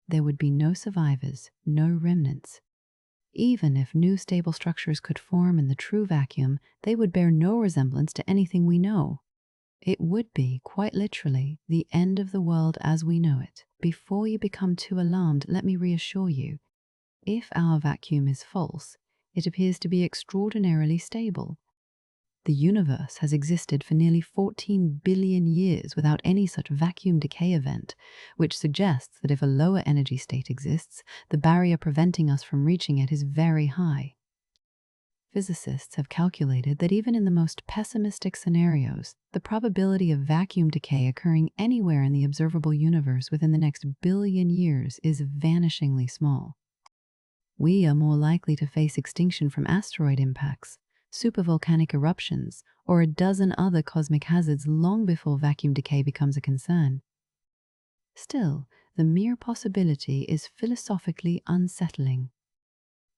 There would be no survivors, no remnants. Even if new stable structures could form in the true vacuum, they would bear no resemblance to anything we know. It would be, quite literally, the end of the world as we know it. Before you become too alarmed, let me reassure you. If our vacuum is false, it appears to be extraordinarily stable. The universe has existed for nearly 14 billion years without any such vacuum decay event, which suggests that if a lower energy state exists, the barrier preventing us from reaching it is very high. Physicists have calculated that even in the most pessimistic scenarios, the probability of vacuum decay occurring anywhere in the observable universe within the next billion years is vanishingly small. We are more likely to face extinction from asteroid impacts, supervolcanic eruptions, or a dozen other cosmic hazards long before vacuum decay becomes a concern. Still, the mere possibility is philosophically unsettling.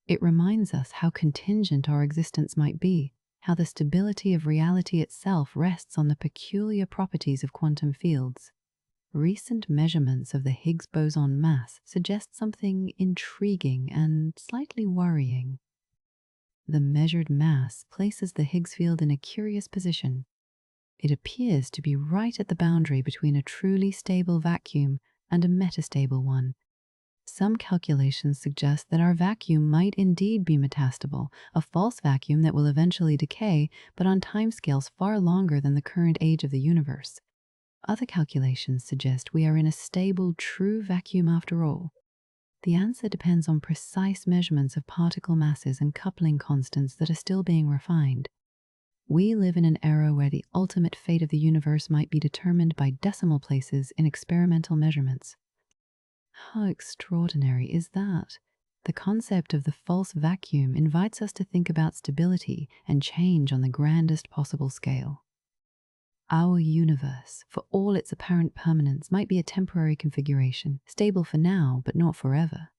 It reminds us how contingent our existence might be, how the stability of reality itself rests on the peculiar properties of quantum fields. Recent measurements of the Higgs boson mass suggest something intriguing and slightly worrying. The measured mass places the Higgs field in a curious position. It appears to be right at the boundary between a truly stable vacuum and a metastable one. Some calculations suggest that our vacuum might indeed be metastable, a false vacuum that will eventually decay, but on timescales far longer than the current age of the universe. Other calculations suggest we are in a stable, true vacuum after all. The answer depends on precise measurements of particle masses and coupling constants that are still being refined. We live in an era where the ultimate fate of the universe might be determined by decimal places in experimental measurements. How extraordinary is that? The concept of the false vacuum invites us to think about stability and change on the grandest possible scale. Our universe, for all its apparent permanence, might be a temporary configuration, stable for now, but not forever.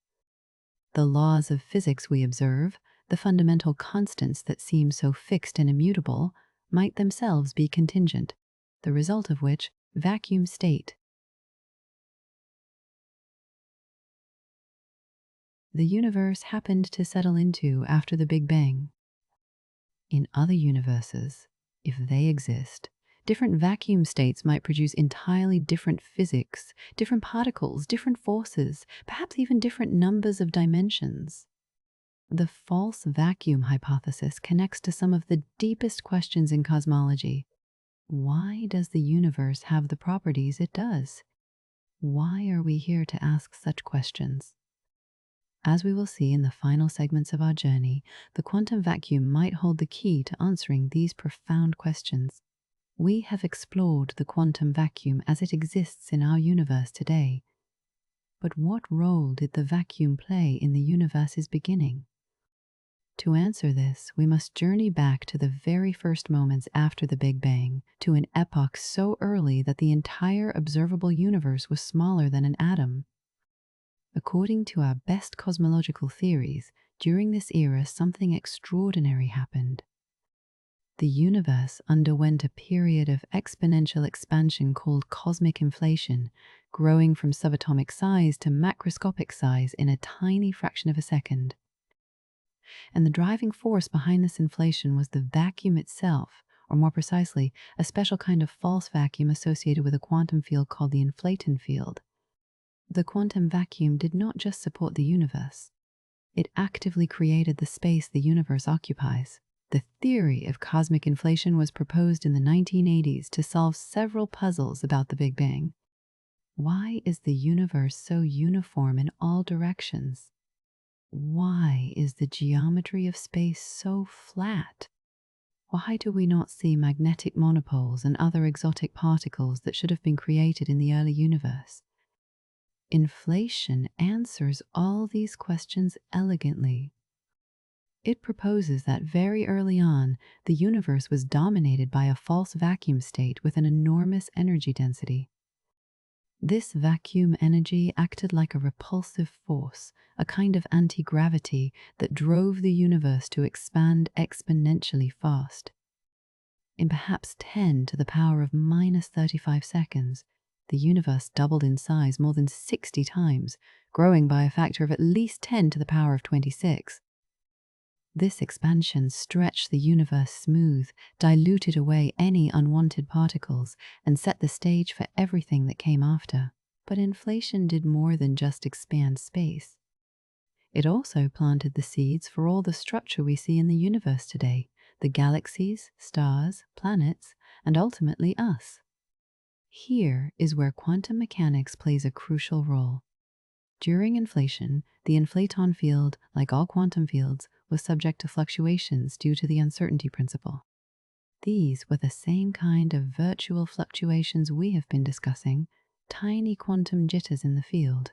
The laws of physics we observe, the fundamental constants that seem so fixed and immutable, might themselves be contingent, the result of which, vacuum state. The universe happened to settle into after the Big Bang. In other universes, if they exist, different vacuum states might produce entirely different physics, different particles, different forces, perhaps even different numbers of dimensions. The false vacuum hypothesis connects to some of the deepest questions in cosmology. Why does the universe have the properties it does? Why are we here to ask such questions? As we will see in the final segments of our journey, the quantum vacuum might hold the key to answering these profound questions. We have explored the quantum vacuum as it exists in our universe today. But what role did the vacuum play in the universe's beginning? To answer this, we must journey back to the very first moments after the Big Bang, to an epoch so early that the entire observable universe was smaller than an atom. According to our best cosmological theories, during this era something extraordinary happened. The universe underwent a period of exponential expansion called cosmic inflation, growing from subatomic size to macroscopic size in a tiny fraction of a second. And the driving force behind this inflation was the vacuum itself, or more precisely, a special kind of false vacuum associated with a quantum field called the inflaton field. The quantum vacuum did not just support the universe. It actively created the space the universe occupies. The theory of cosmic inflation was proposed in the 1980s to solve several puzzles about the Big Bang. Why is the universe so uniform in all directions? Why is the geometry of space so flat? Why do we not see magnetic monopoles and other exotic particles that should have been created in the early universe? Inflation answers all these questions elegantly. It proposes that very early on, the universe was dominated by a false vacuum state with an enormous energy density. This vacuum energy acted like a repulsive force, a kind of anti-gravity that drove the universe to expand exponentially fast. In perhaps 10 to the power of minus 35 seconds, the universe doubled in size more than 60 times, growing by a factor of at least 10 to the power of 26. This expansion stretched the universe smooth, diluted away any unwanted particles, and set the stage for everything that came after. But inflation did more than just expand space. It also planted the seeds for all the structure we see in the universe today, the galaxies, stars, planets, and ultimately us. Here is where quantum mechanics plays a crucial role. During inflation, the inflaton field, like all quantum fields, was subject to fluctuations due to the uncertainty principle. These were the same kind of virtual fluctuations we have been discussing, tiny quantum jitters in the field.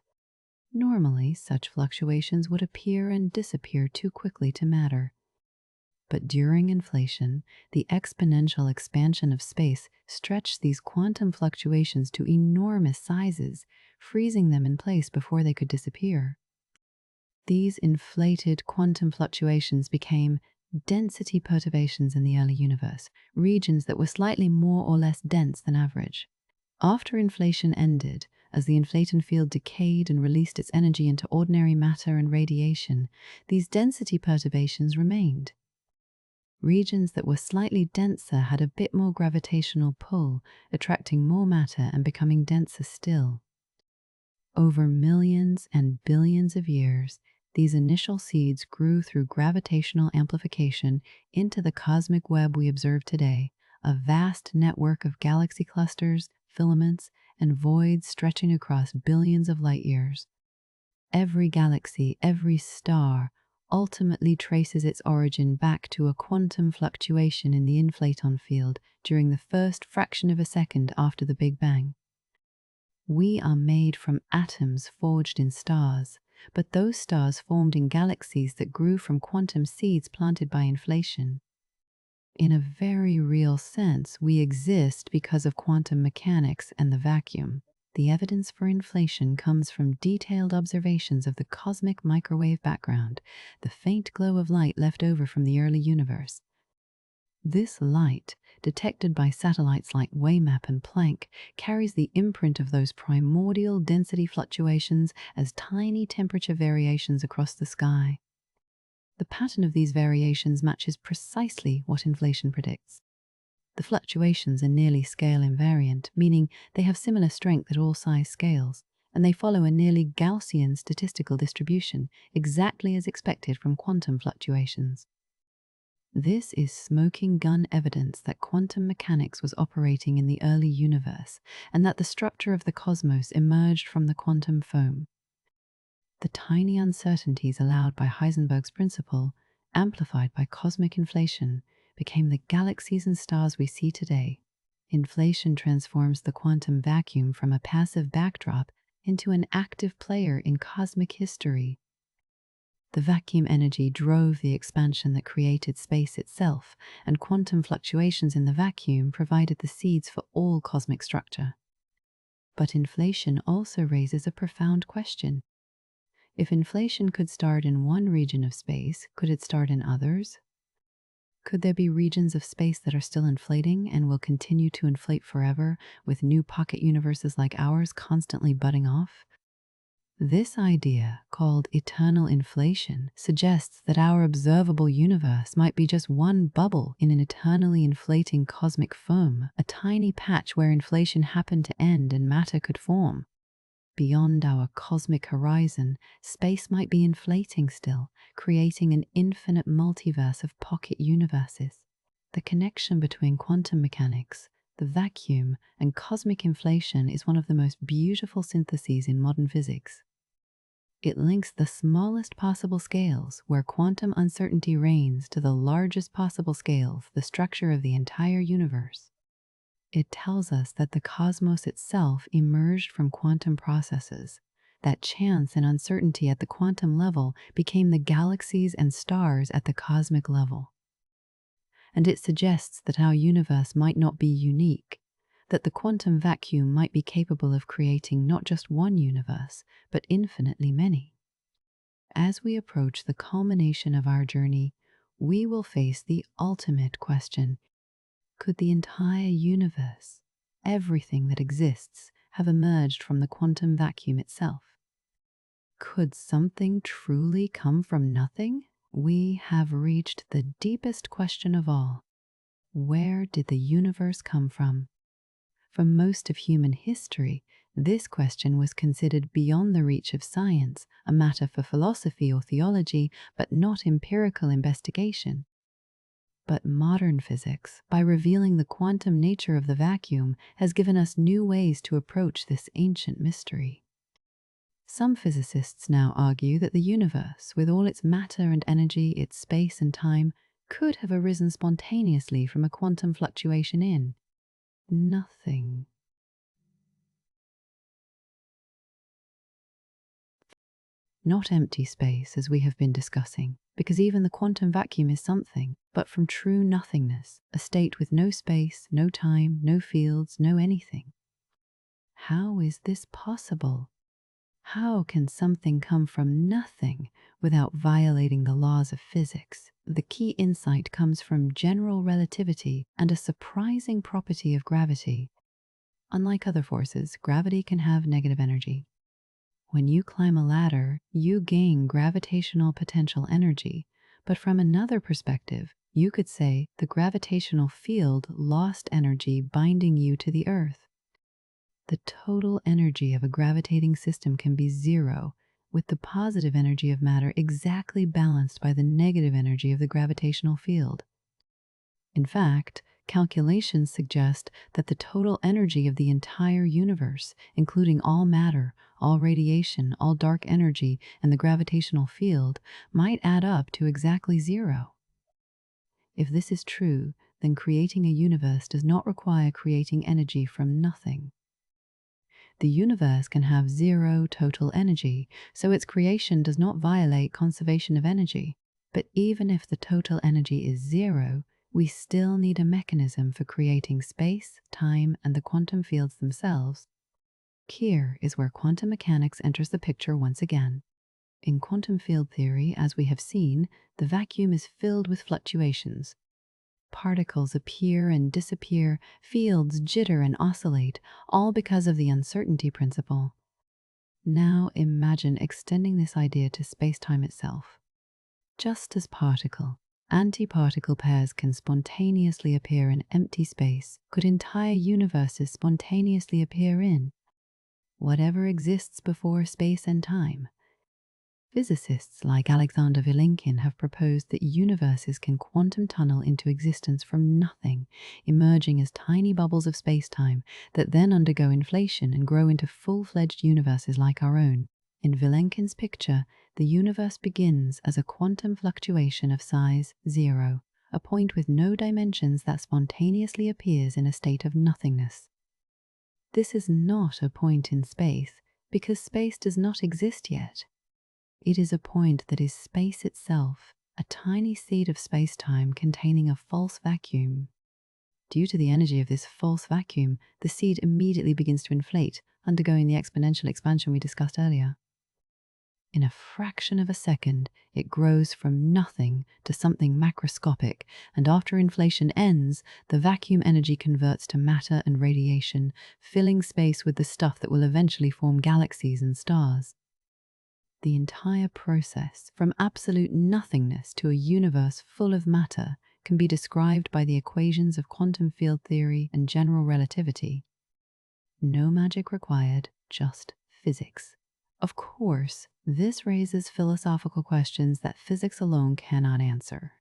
Normally, such fluctuations would appear and disappear too quickly to matter. But during inflation, the exponential expansion of space stretched these quantum fluctuations to enormous sizes, freezing them in place before they could disappear. These inflated quantum fluctuations became density perturbations in the early universe, regions that were slightly more or less dense than average. After inflation ended, as the inflaton field decayed and released its energy into ordinary matter and radiation, these density perturbations remained. Regions that were slightly denser had a bit more gravitational pull, attracting more matter and becoming denser still. Over millions and billions of years, these initial seeds grew through gravitational amplification into the cosmic web we observe today, a vast network of galaxy clusters, filaments, and voids stretching across billions of light years. Every galaxy, every star, ultimately traces its origin back to a quantum fluctuation in the inflaton field during the first fraction of a second after the Big Bang. We are made from atoms forged in stars, but those stars formed in galaxies that grew from quantum seeds planted by inflation. In a very real sense, we exist because of quantum mechanics and the vacuum. The evidence for inflation comes from detailed observations of the cosmic microwave background, the faint glow of light left over from the early universe. This light, detected by satellites like Waymap and Planck, carries the imprint of those primordial density fluctuations as tiny temperature variations across the sky. The pattern of these variations matches precisely what inflation predicts. The fluctuations are nearly scale invariant, meaning they have similar strength at all size scales, and they follow a nearly Gaussian statistical distribution, exactly as expected from quantum fluctuations. This is smoking gun evidence that quantum mechanics was operating in the early universe, and that the structure of the cosmos emerged from the quantum foam. The tiny uncertainties allowed by Heisenberg's principle, amplified by cosmic inflation, became the galaxies and stars we see today. Inflation transforms the quantum vacuum from a passive backdrop into an active player in cosmic history. The vacuum energy drove the expansion that created space itself, and quantum fluctuations in the vacuum provided the seeds for all cosmic structure. But inflation also raises a profound question. If inflation could start in one region of space, could it start in others? Could there be regions of space that are still inflating and will continue to inflate forever, with new pocket universes like ours constantly budding off? This idea, called eternal inflation, suggests that our observable universe might be just one bubble in an eternally inflating cosmic foam, a tiny patch where inflation happened to end and matter could form. Beyond our cosmic horizon, space might be inflating still, creating an infinite multiverse of pocket universes. The connection between quantum mechanics, the vacuum, and cosmic inflation is one of the most beautiful syntheses in modern physics. It links the smallest possible scales, where quantum uncertainty reigns, to the largest possible scales, the structure of the entire universe. It tells us that the cosmos itself emerged from quantum processes, that chance and uncertainty at the quantum level became the galaxies and stars at the cosmic level. And it suggests that our universe might not be unique, that the quantum vacuum might be capable of creating not just one universe, but infinitely many. As we approach the culmination of our journey, we will face the ultimate question: could the entire universe, everything that exists, have emerged from the quantum vacuum itself? Could something truly come from nothing? We have reached the deepest question of all. Where did the universe come from? For most of human history, this question was considered beyond the reach of science, a matter for philosophy or theology, but not empirical investigation. But modern physics, by revealing the quantum nature of the vacuum, has given us new ways to approach this ancient mystery. Some physicists now argue that the universe, with all its matter and energy, its space and time, could have arisen spontaneously from a quantum fluctuation in nothing. Not empty space, as we have been discussing, because even the quantum vacuum is something, but from true nothingness, a state with no space, no time, no fields, no anything. How is this possible? How can something come from nothing without violating the laws of physics? The key insight comes from general relativity and a surprising property of gravity. Unlike other forces, gravity can have negative energy. When you climb a ladder, you gain gravitational potential energy, but from another perspective, you could say the gravitational field lost energy binding you to the earth. The total energy of a gravitating system can be zero, with the positive energy of matter exactly balanced by the negative energy of the gravitational field. In fact, calculations suggest that the total energy of the entire universe, including all matter, all radiation, all dark energy, and the gravitational field, might add up to exactly zero. If this is true, then creating a universe does not require creating energy from nothing. The universe can have zero total energy, so its creation does not violate conservation of energy. But even if the total energy is zero, we still need a mechanism for creating space, time, and the quantum fields themselves. Here is where quantum mechanics enters the picture once again. In quantum field theory, as we have seen, the vacuum is filled with fluctuations. Particles appear and disappear, fields jitter and oscillate, all because of the uncertainty principle. Now imagine extending this idea to spacetime itself. Just as antiparticle pairs can spontaneously appear in empty space, could entire universes spontaneously appear in whatever exists before space and time? Physicists like Alexander Vilenkin have proposed that universes can quantum tunnel into existence from nothing, emerging as tiny bubbles of space-time that then undergo inflation and grow into full-fledged universes like our own. In Vilenkin's picture, the universe begins as a quantum fluctuation of size 0, a point with no dimensions that spontaneously appears in a state of nothingness. This is not a point in space, because space does not exist yet. It is a point that is space itself, a tiny seed of space-time containing a false vacuum. Due to the energy of this false vacuum, the seed immediately begins to inflate, undergoing the exponential expansion we discussed earlier. In a fraction of a second, it grows from nothing to something macroscopic, and after inflation ends, the vacuum energy converts to matter and radiation, filling space with the stuff that will eventually form galaxies and stars. The entire process, from absolute nothingness to a universe full of matter, can be described by the equations of quantum field theory and general relativity. No magic required, just physics. Of course, this raises philosophical questions that physics alone cannot answer.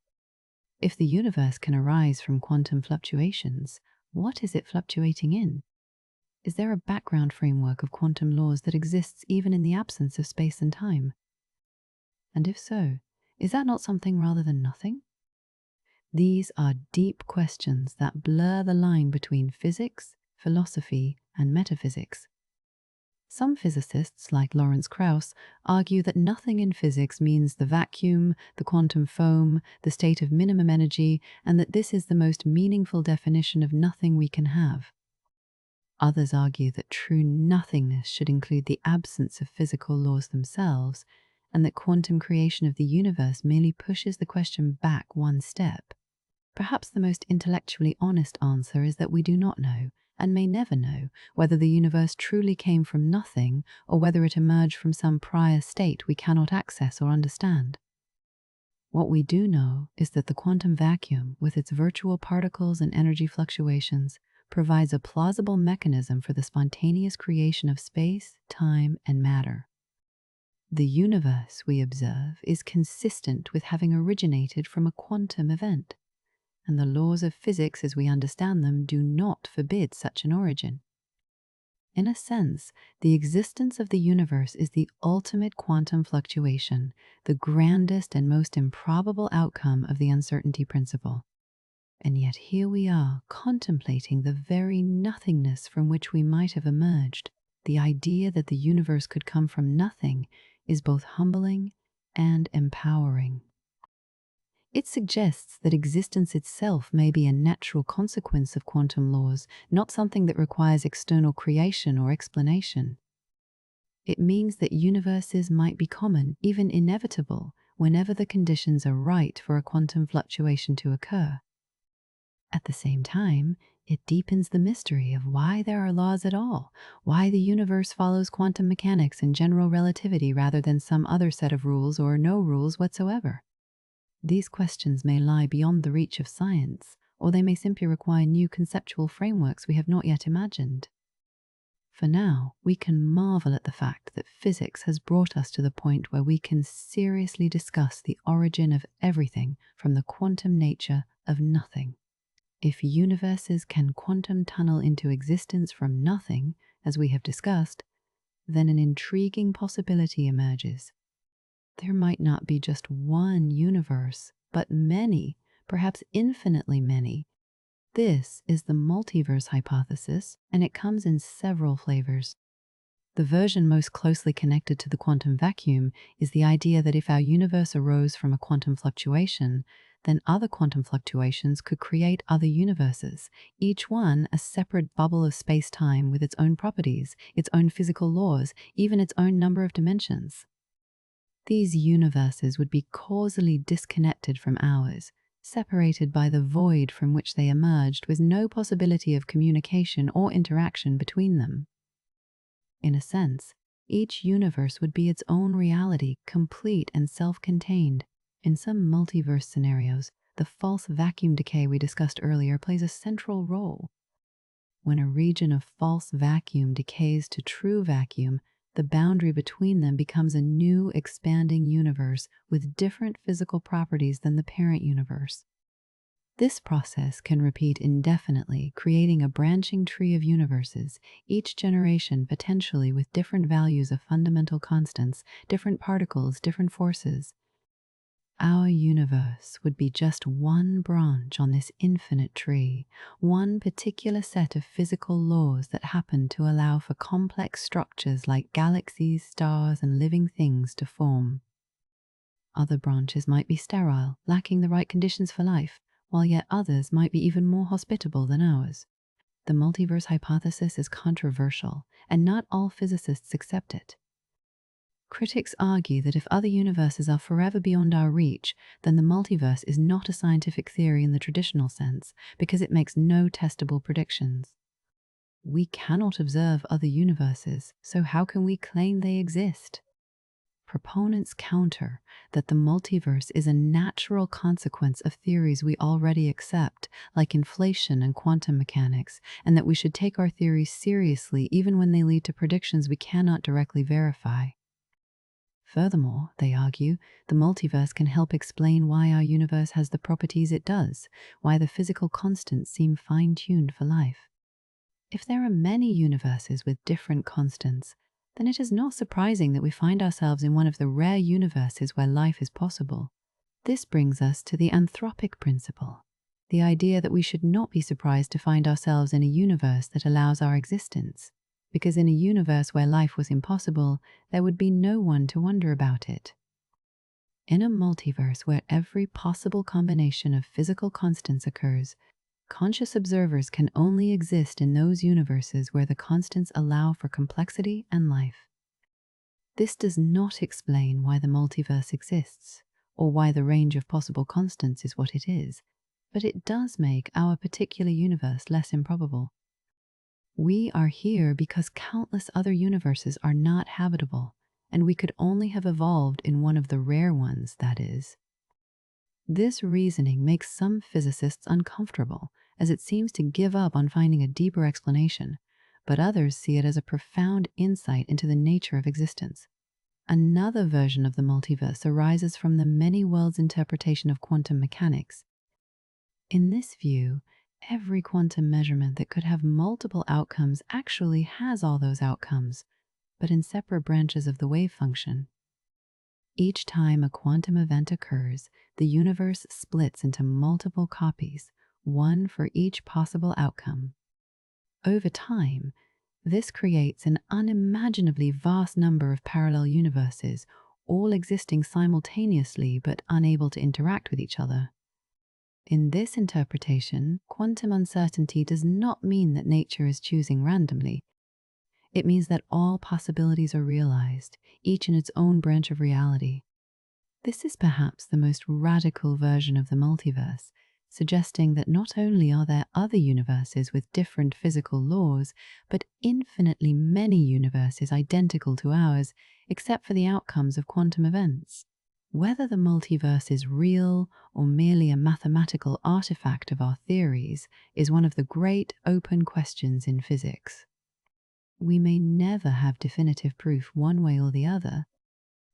If the universe can arise from quantum fluctuations, what is it fluctuating in? Is there a background framework of quantum laws that exists even in the absence of space and time? And if so, is that not something rather than nothing? These are deep questions that blur the line between physics, philosophy, and metaphysics. Some physicists, like Lawrence Krauss, argue that nothing in physics means the vacuum, the quantum foam, the state of minimum energy, and that this is the most meaningful definition of nothing we can have. Others argue that true nothingness should include the absence of physical laws themselves, and that quantum creation of the universe merely pushes the question back one step. Perhaps the most intellectually honest answer is that we do not know, and may never know, whether the universe truly came from nothing or whether it emerged from some prior state we cannot access or understand. What we do know is that the quantum vacuum, with its virtual particles and energy fluctuations, provides a plausible mechanism for the spontaneous creation of space, time, and matter. The universe, we observe, is consistent with having originated from a quantum event, and the laws of physics as we understand them do not forbid such an origin. In a sense, the existence of the universe is the ultimate quantum fluctuation, the grandest and most improbable outcome of the uncertainty principle. And yet here we are, contemplating the very nothingness from which we might have emerged. The idea that the universe could come from nothing is both humbling and empowering. It suggests that existence itself may be a natural consequence of quantum laws, not something that requires external creation or explanation. It means that universes might be common, even inevitable, whenever the conditions are right for a quantum fluctuation to occur. At the same time, it deepens the mystery of why there are laws at all, why the universe follows quantum mechanics and general relativity rather than some other set of rules or no rules whatsoever. These questions may lie beyond the reach of science, or they may simply require new conceptual frameworks we have not yet imagined. For now, we can marvel at the fact that physics has brought us to the point where we can seriously discuss the origin of everything from the quantum nature of nothing. If universes can quantum tunnel into existence from nothing, as we have discussed, then an intriguing possibility emerges. There might not be just one universe, but many, perhaps infinitely many. This is the multiverse hypothesis, and it comes in several flavors. The version most closely connected to the quantum vacuum is the idea that if our universe arose from a quantum fluctuation, then other quantum fluctuations could create other universes, each one a separate bubble of space-time with its own properties, its own physical laws, even its own number of dimensions. These universes would be causally disconnected from ours, separated by the void from which they emerged, with no possibility of communication or interaction between them. In a sense, each universe would be its own reality, complete and self-contained. In some multiverse scenarios, the false vacuum decay we discussed earlier plays a central role. When a region of false vacuum decays to true vacuum, the boundary between them becomes a new expanding universe with different physical properties than the parent universe. This process can repeat indefinitely, creating a branching tree of universes, each generation potentially with different values of fundamental constants, different particles, different forces. Our universe would be just one branch on this infinite tree, one particular set of physical laws that happen to allow for complex structures like galaxies, stars, and living things to form. Other branches might be sterile, lacking the right conditions for life, while yet others might be even more hospitable than ours. The multiverse hypothesis is controversial, and not all physicists accept it. Critics argue that if other universes are forever beyond our reach, then the multiverse is not a scientific theory in the traditional sense, because it makes no testable predictions. We cannot observe other universes, so how can we claim they exist? Proponents counter that the multiverse is a natural consequence of theories we already accept, like inflation and quantum mechanics, and that we should take our theories seriously even when they lead to predictions we cannot directly verify. Furthermore, they argue, the multiverse can help explain why our universe has the properties it does, why the physical constants seem fine-tuned for life. If there are many universes with different constants, then it is not surprising that we find ourselves in one of the rare universes where life is possible. This brings us to the anthropic principle, the idea that we should not be surprised to find ourselves in a universe that allows our existence, because in a universe where life was impossible, there would be no one to wonder about it. In a multiverse where every possible combination of physical constants occurs, conscious observers can only exist in those universes where the constants allow for complexity and life. This does not explain why the multiverse exists, or why the range of possible constants is what it is, but it does make our particular universe less improbable. We are here because countless other universes are not habitable, and we could only have evolved in one of the rare ones, that is. This reasoning makes some physicists uncomfortable, as it seems to give up on finding a deeper explanation, but others see it as a profound insight into the nature of existence. Another version of the multiverse arises from the many worlds interpretation of quantum mechanics. In this view, every quantum measurement that could have multiple outcomes actually has all those outcomes, but in separate branches of the wave function. Each time a quantum event occurs, the universe splits into multiple copies, one for each possible outcome. Over time, this creates an unimaginably vast number of parallel universes, all existing simultaneously but unable to interact with each other. In this interpretation, quantum uncertainty does not mean that nature is choosing randomly. It means that all possibilities are realized, each in its own branch of reality. This is perhaps the most radical version of the multiverse, suggesting that not only are there other universes with different physical laws, but infinitely many universes identical to ours, except for the outcomes of quantum events. Whether the multiverse is real or merely a mathematical artifact of our theories is one of the great open questions in physics. We may never have definitive proof one way or the other,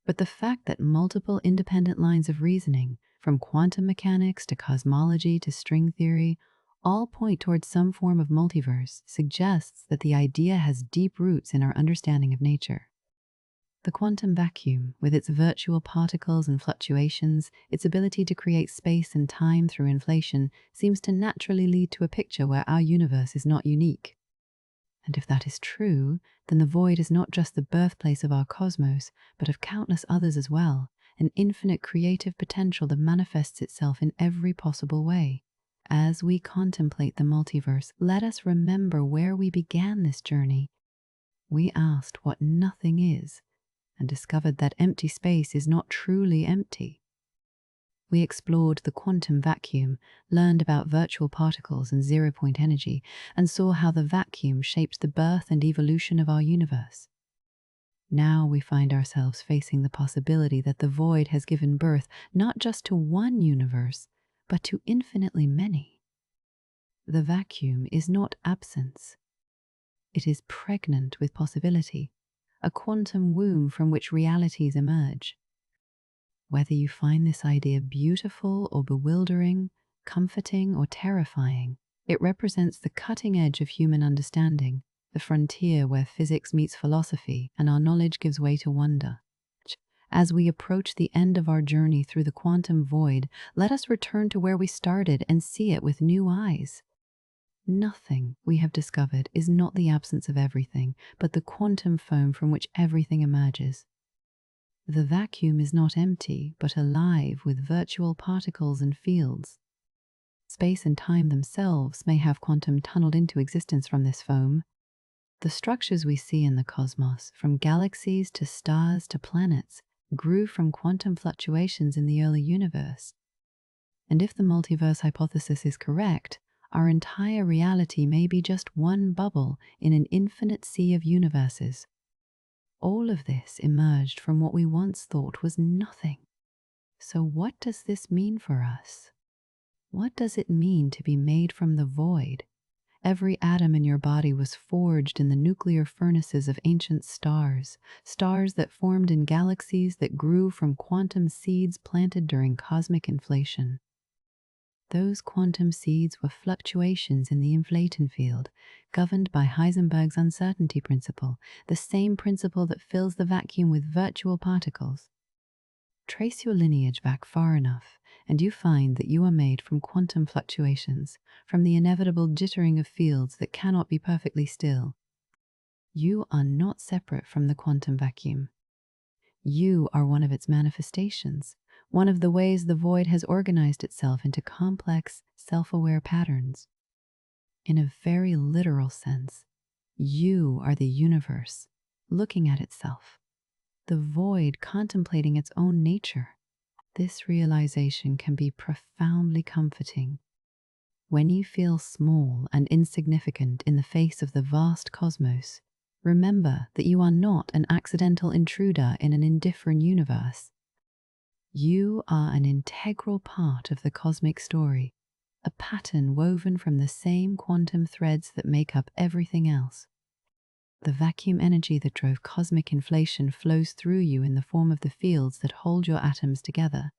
but the fact that multiple independent lines of reasoning, from quantum mechanics to cosmology to string theory, all point towards some form of multiverse suggests that the idea has deep roots in our understanding of nature. The quantum vacuum, with its virtual particles and fluctuations, its ability to create space and time through inflation, seems to naturally lead to a picture where our universe is not unique. And if that is true, then the void is not just the birthplace of our cosmos, but of countless others as well, an infinite creative potential that manifests itself in every possible way. As we contemplate the multiverse, let us remember where we began this journey. We asked what nothing is, and discovered that empty space is not truly empty. We explored the quantum vacuum, learned about virtual particles and zero-point energy, and saw how the vacuum shaped the birth and evolution of our universe. Now we find ourselves facing the possibility that the void has given birth not just to one universe, but to infinitely many. The vacuum is not absence. It is pregnant with possibility, a quantum womb from which realities emerge. Whether you find this idea beautiful or bewildering, comforting or terrifying, it represents the cutting edge of human understanding, the frontier where physics meets philosophy and our knowledge gives way to wonder. As we approach the end of our journey through the quantum void, let us return to where we started and see it with new eyes. Nothing, we have discovered, is not the absence of everything, but the quantum foam from which everything emerges. The vacuum is not empty, but alive with virtual particles and fields. Space and time themselves may have quantum tunneled into existence from this foam. The structures we see in the cosmos, from galaxies to stars to planets, grew from quantum fluctuations in the early universe. And if the multiverse hypothesis is correct, our entire reality may be just one bubble in an infinite sea of universes. All of this emerged from what we once thought was nothing. So what does this mean for us? What does it mean to be made from the void? Every atom in your body was forged in the nuclear furnaces of ancient stars, stars that formed in galaxies that grew from quantum seeds planted during cosmic inflation. Those quantum seeds were fluctuations in the inflation field, governed by Heisenberg's uncertainty principle, the same principle that fills the vacuum with virtual particles. Trace your lineage back far enough, and you find that you are made from quantum fluctuations, from the inevitable jittering of fields that cannot be perfectly still. You are not separate from the quantum vacuum. You are one of its manifestations, one of the ways the void has organized itself into complex, self-aware patterns. In a very literal sense, you are the universe, looking at itself, the void contemplating its own nature. This realization can be profoundly comforting. When you feel small and insignificant in the face of the vast cosmos, remember that you are not an accidental intruder in an indifferent universe. You are an integral part of the cosmic story, a pattern woven from the same quantum threads that make up everything else. The vacuum energy that drove cosmic inflation flows through you in the form of the fields that hold your atoms together.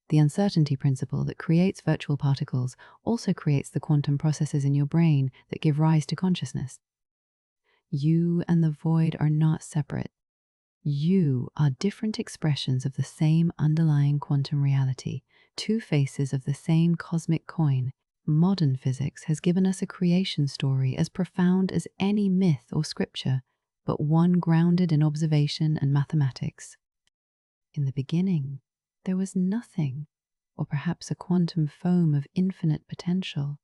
The uncertainty principle that creates virtual particles also creates the quantum processes in your brain that give rise to consciousness. You and the void are not separate. You are different expressions of the same underlying quantum reality, two faces of the same cosmic coin. Modern physics has given us a creation story as profound as any myth or scripture, but one grounded in observation and mathematics. In the beginning, there was nothing, or perhaps a quantum foam of infinite potential.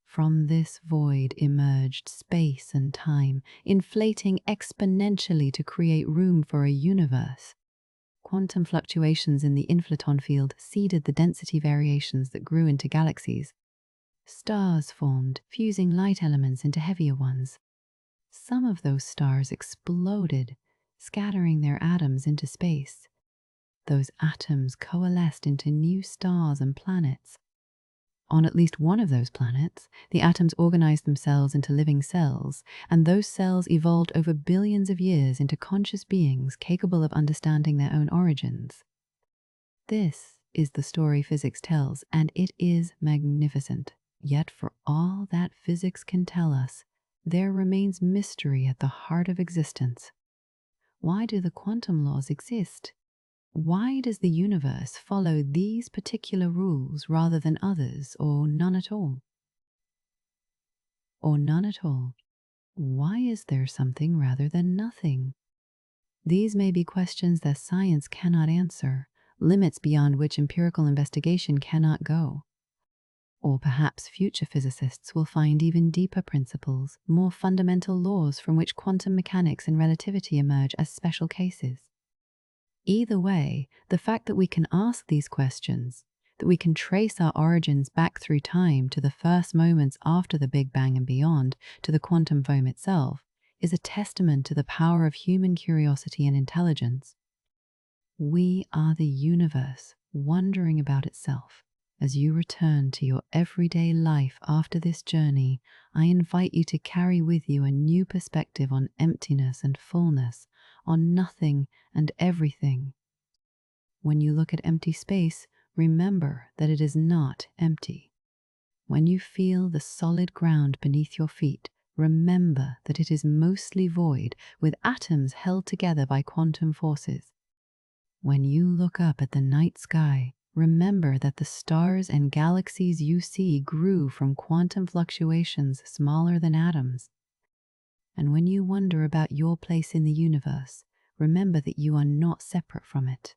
From this void emerged space and time, inflating exponentially to create room for a universe. Quantum fluctuations in the inflaton field seeded the density variations that grew into galaxies. Stars formed, fusing light elements into heavier ones. Some of those stars exploded, scattering their atoms into space. Those atoms coalesced into new stars and planets. On at least one of those planets, the atoms organized themselves into living cells, and those cells evolved over billions of years into conscious beings capable of understanding their own origins. This is the story physics tells, and it is magnificent. Yet for all that physics can tell us, there remains mystery at the heart of existence. Why do the quantum laws exist? Why does the universe follow these particular rules rather than others, or none at all? Or none at all? Why is there something rather than nothing? These may be questions that science cannot answer, limits beyond which empirical investigation cannot go. Or perhaps future physicists will find even deeper principles, more fundamental laws from which quantum mechanics and relativity emerge as special cases. Either way, the fact that we can ask these questions, that we can trace our origins back through time to the first moments after the Big Bang and beyond, to the quantum foam itself, is a testament to the power of human curiosity and intelligence. We are the universe wondering about itself. As you return to your everyday life after this journey, I invite you to carry with you a new perspective on emptiness and fullness, on nothing and everything. When you look at empty space, remember that it is not empty. When you feel the solid ground beneath your feet, remember that it is mostly void, with atoms held together by quantum forces. When you look up at the night sky, remember that the stars and galaxies you see grew from quantum fluctuations smaller than atoms. And when you wonder about your place in the universe, remember that you are not separate from it.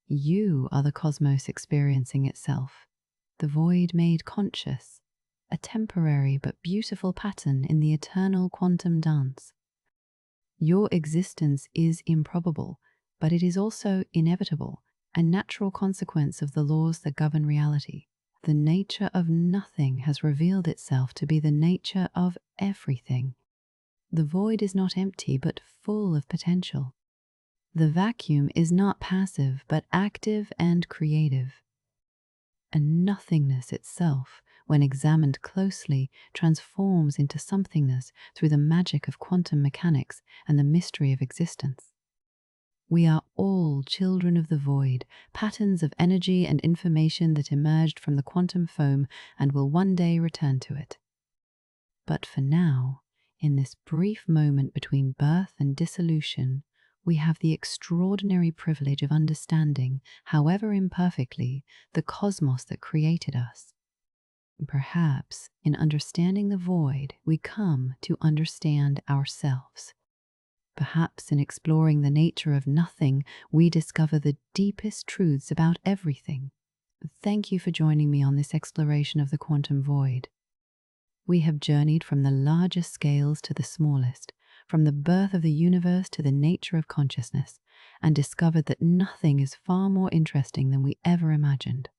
You are the cosmos experiencing itself, the void made conscious, a temporary but beautiful pattern in the eternal quantum dance. Your existence is improbable, but it is also inevitable, a natural consequence of the laws that govern reality. The nature of nothing has revealed itself to be the nature of everything. The void is not empty, but full of potential. The vacuum is not passive, but active and creative. And nothingness itself, when examined closely, transforms into somethingness through the magic of quantum mechanics and the mystery of existence. We are all children of the void, patterns of energy and information that emerged from the quantum foam and will one day return to it. But for now, in this brief moment between birth and dissolution, we have the extraordinary privilege of understanding, however imperfectly, the cosmos that created us. Perhaps in understanding the void, we come to understand ourselves. Perhaps in exploring the nature of nothing, we discover the deepest truths about everything. Thank you for joining me on this exploration of the quantum void. We have journeyed from the largest scales to the smallest, from the birth of the universe to the nature of consciousness, and discovered that nothing is far more interesting than we ever imagined.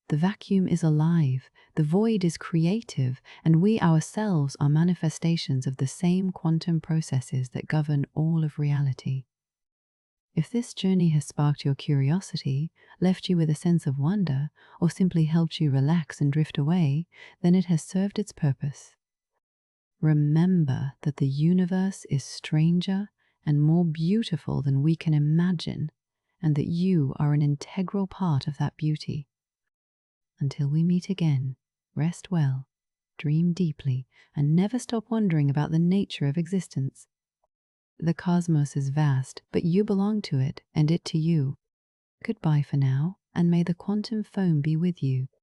The vacuum is alive, the void is creative, and we ourselves are manifestations of the same quantum processes that govern all of reality. If this journey has sparked your curiosity, left you with a sense of wonder, or simply helped you relax and drift away, then it has served its purpose. Remember that the universe is stranger and more beautiful than we can imagine, and that you are an integral part of that beauty. Until we meet again, rest well, dream deeply, and never stop wondering about the nature of existence. The cosmos is vast, but you belong to it, and it to you. Goodbye for now, and may the quantum foam be with you.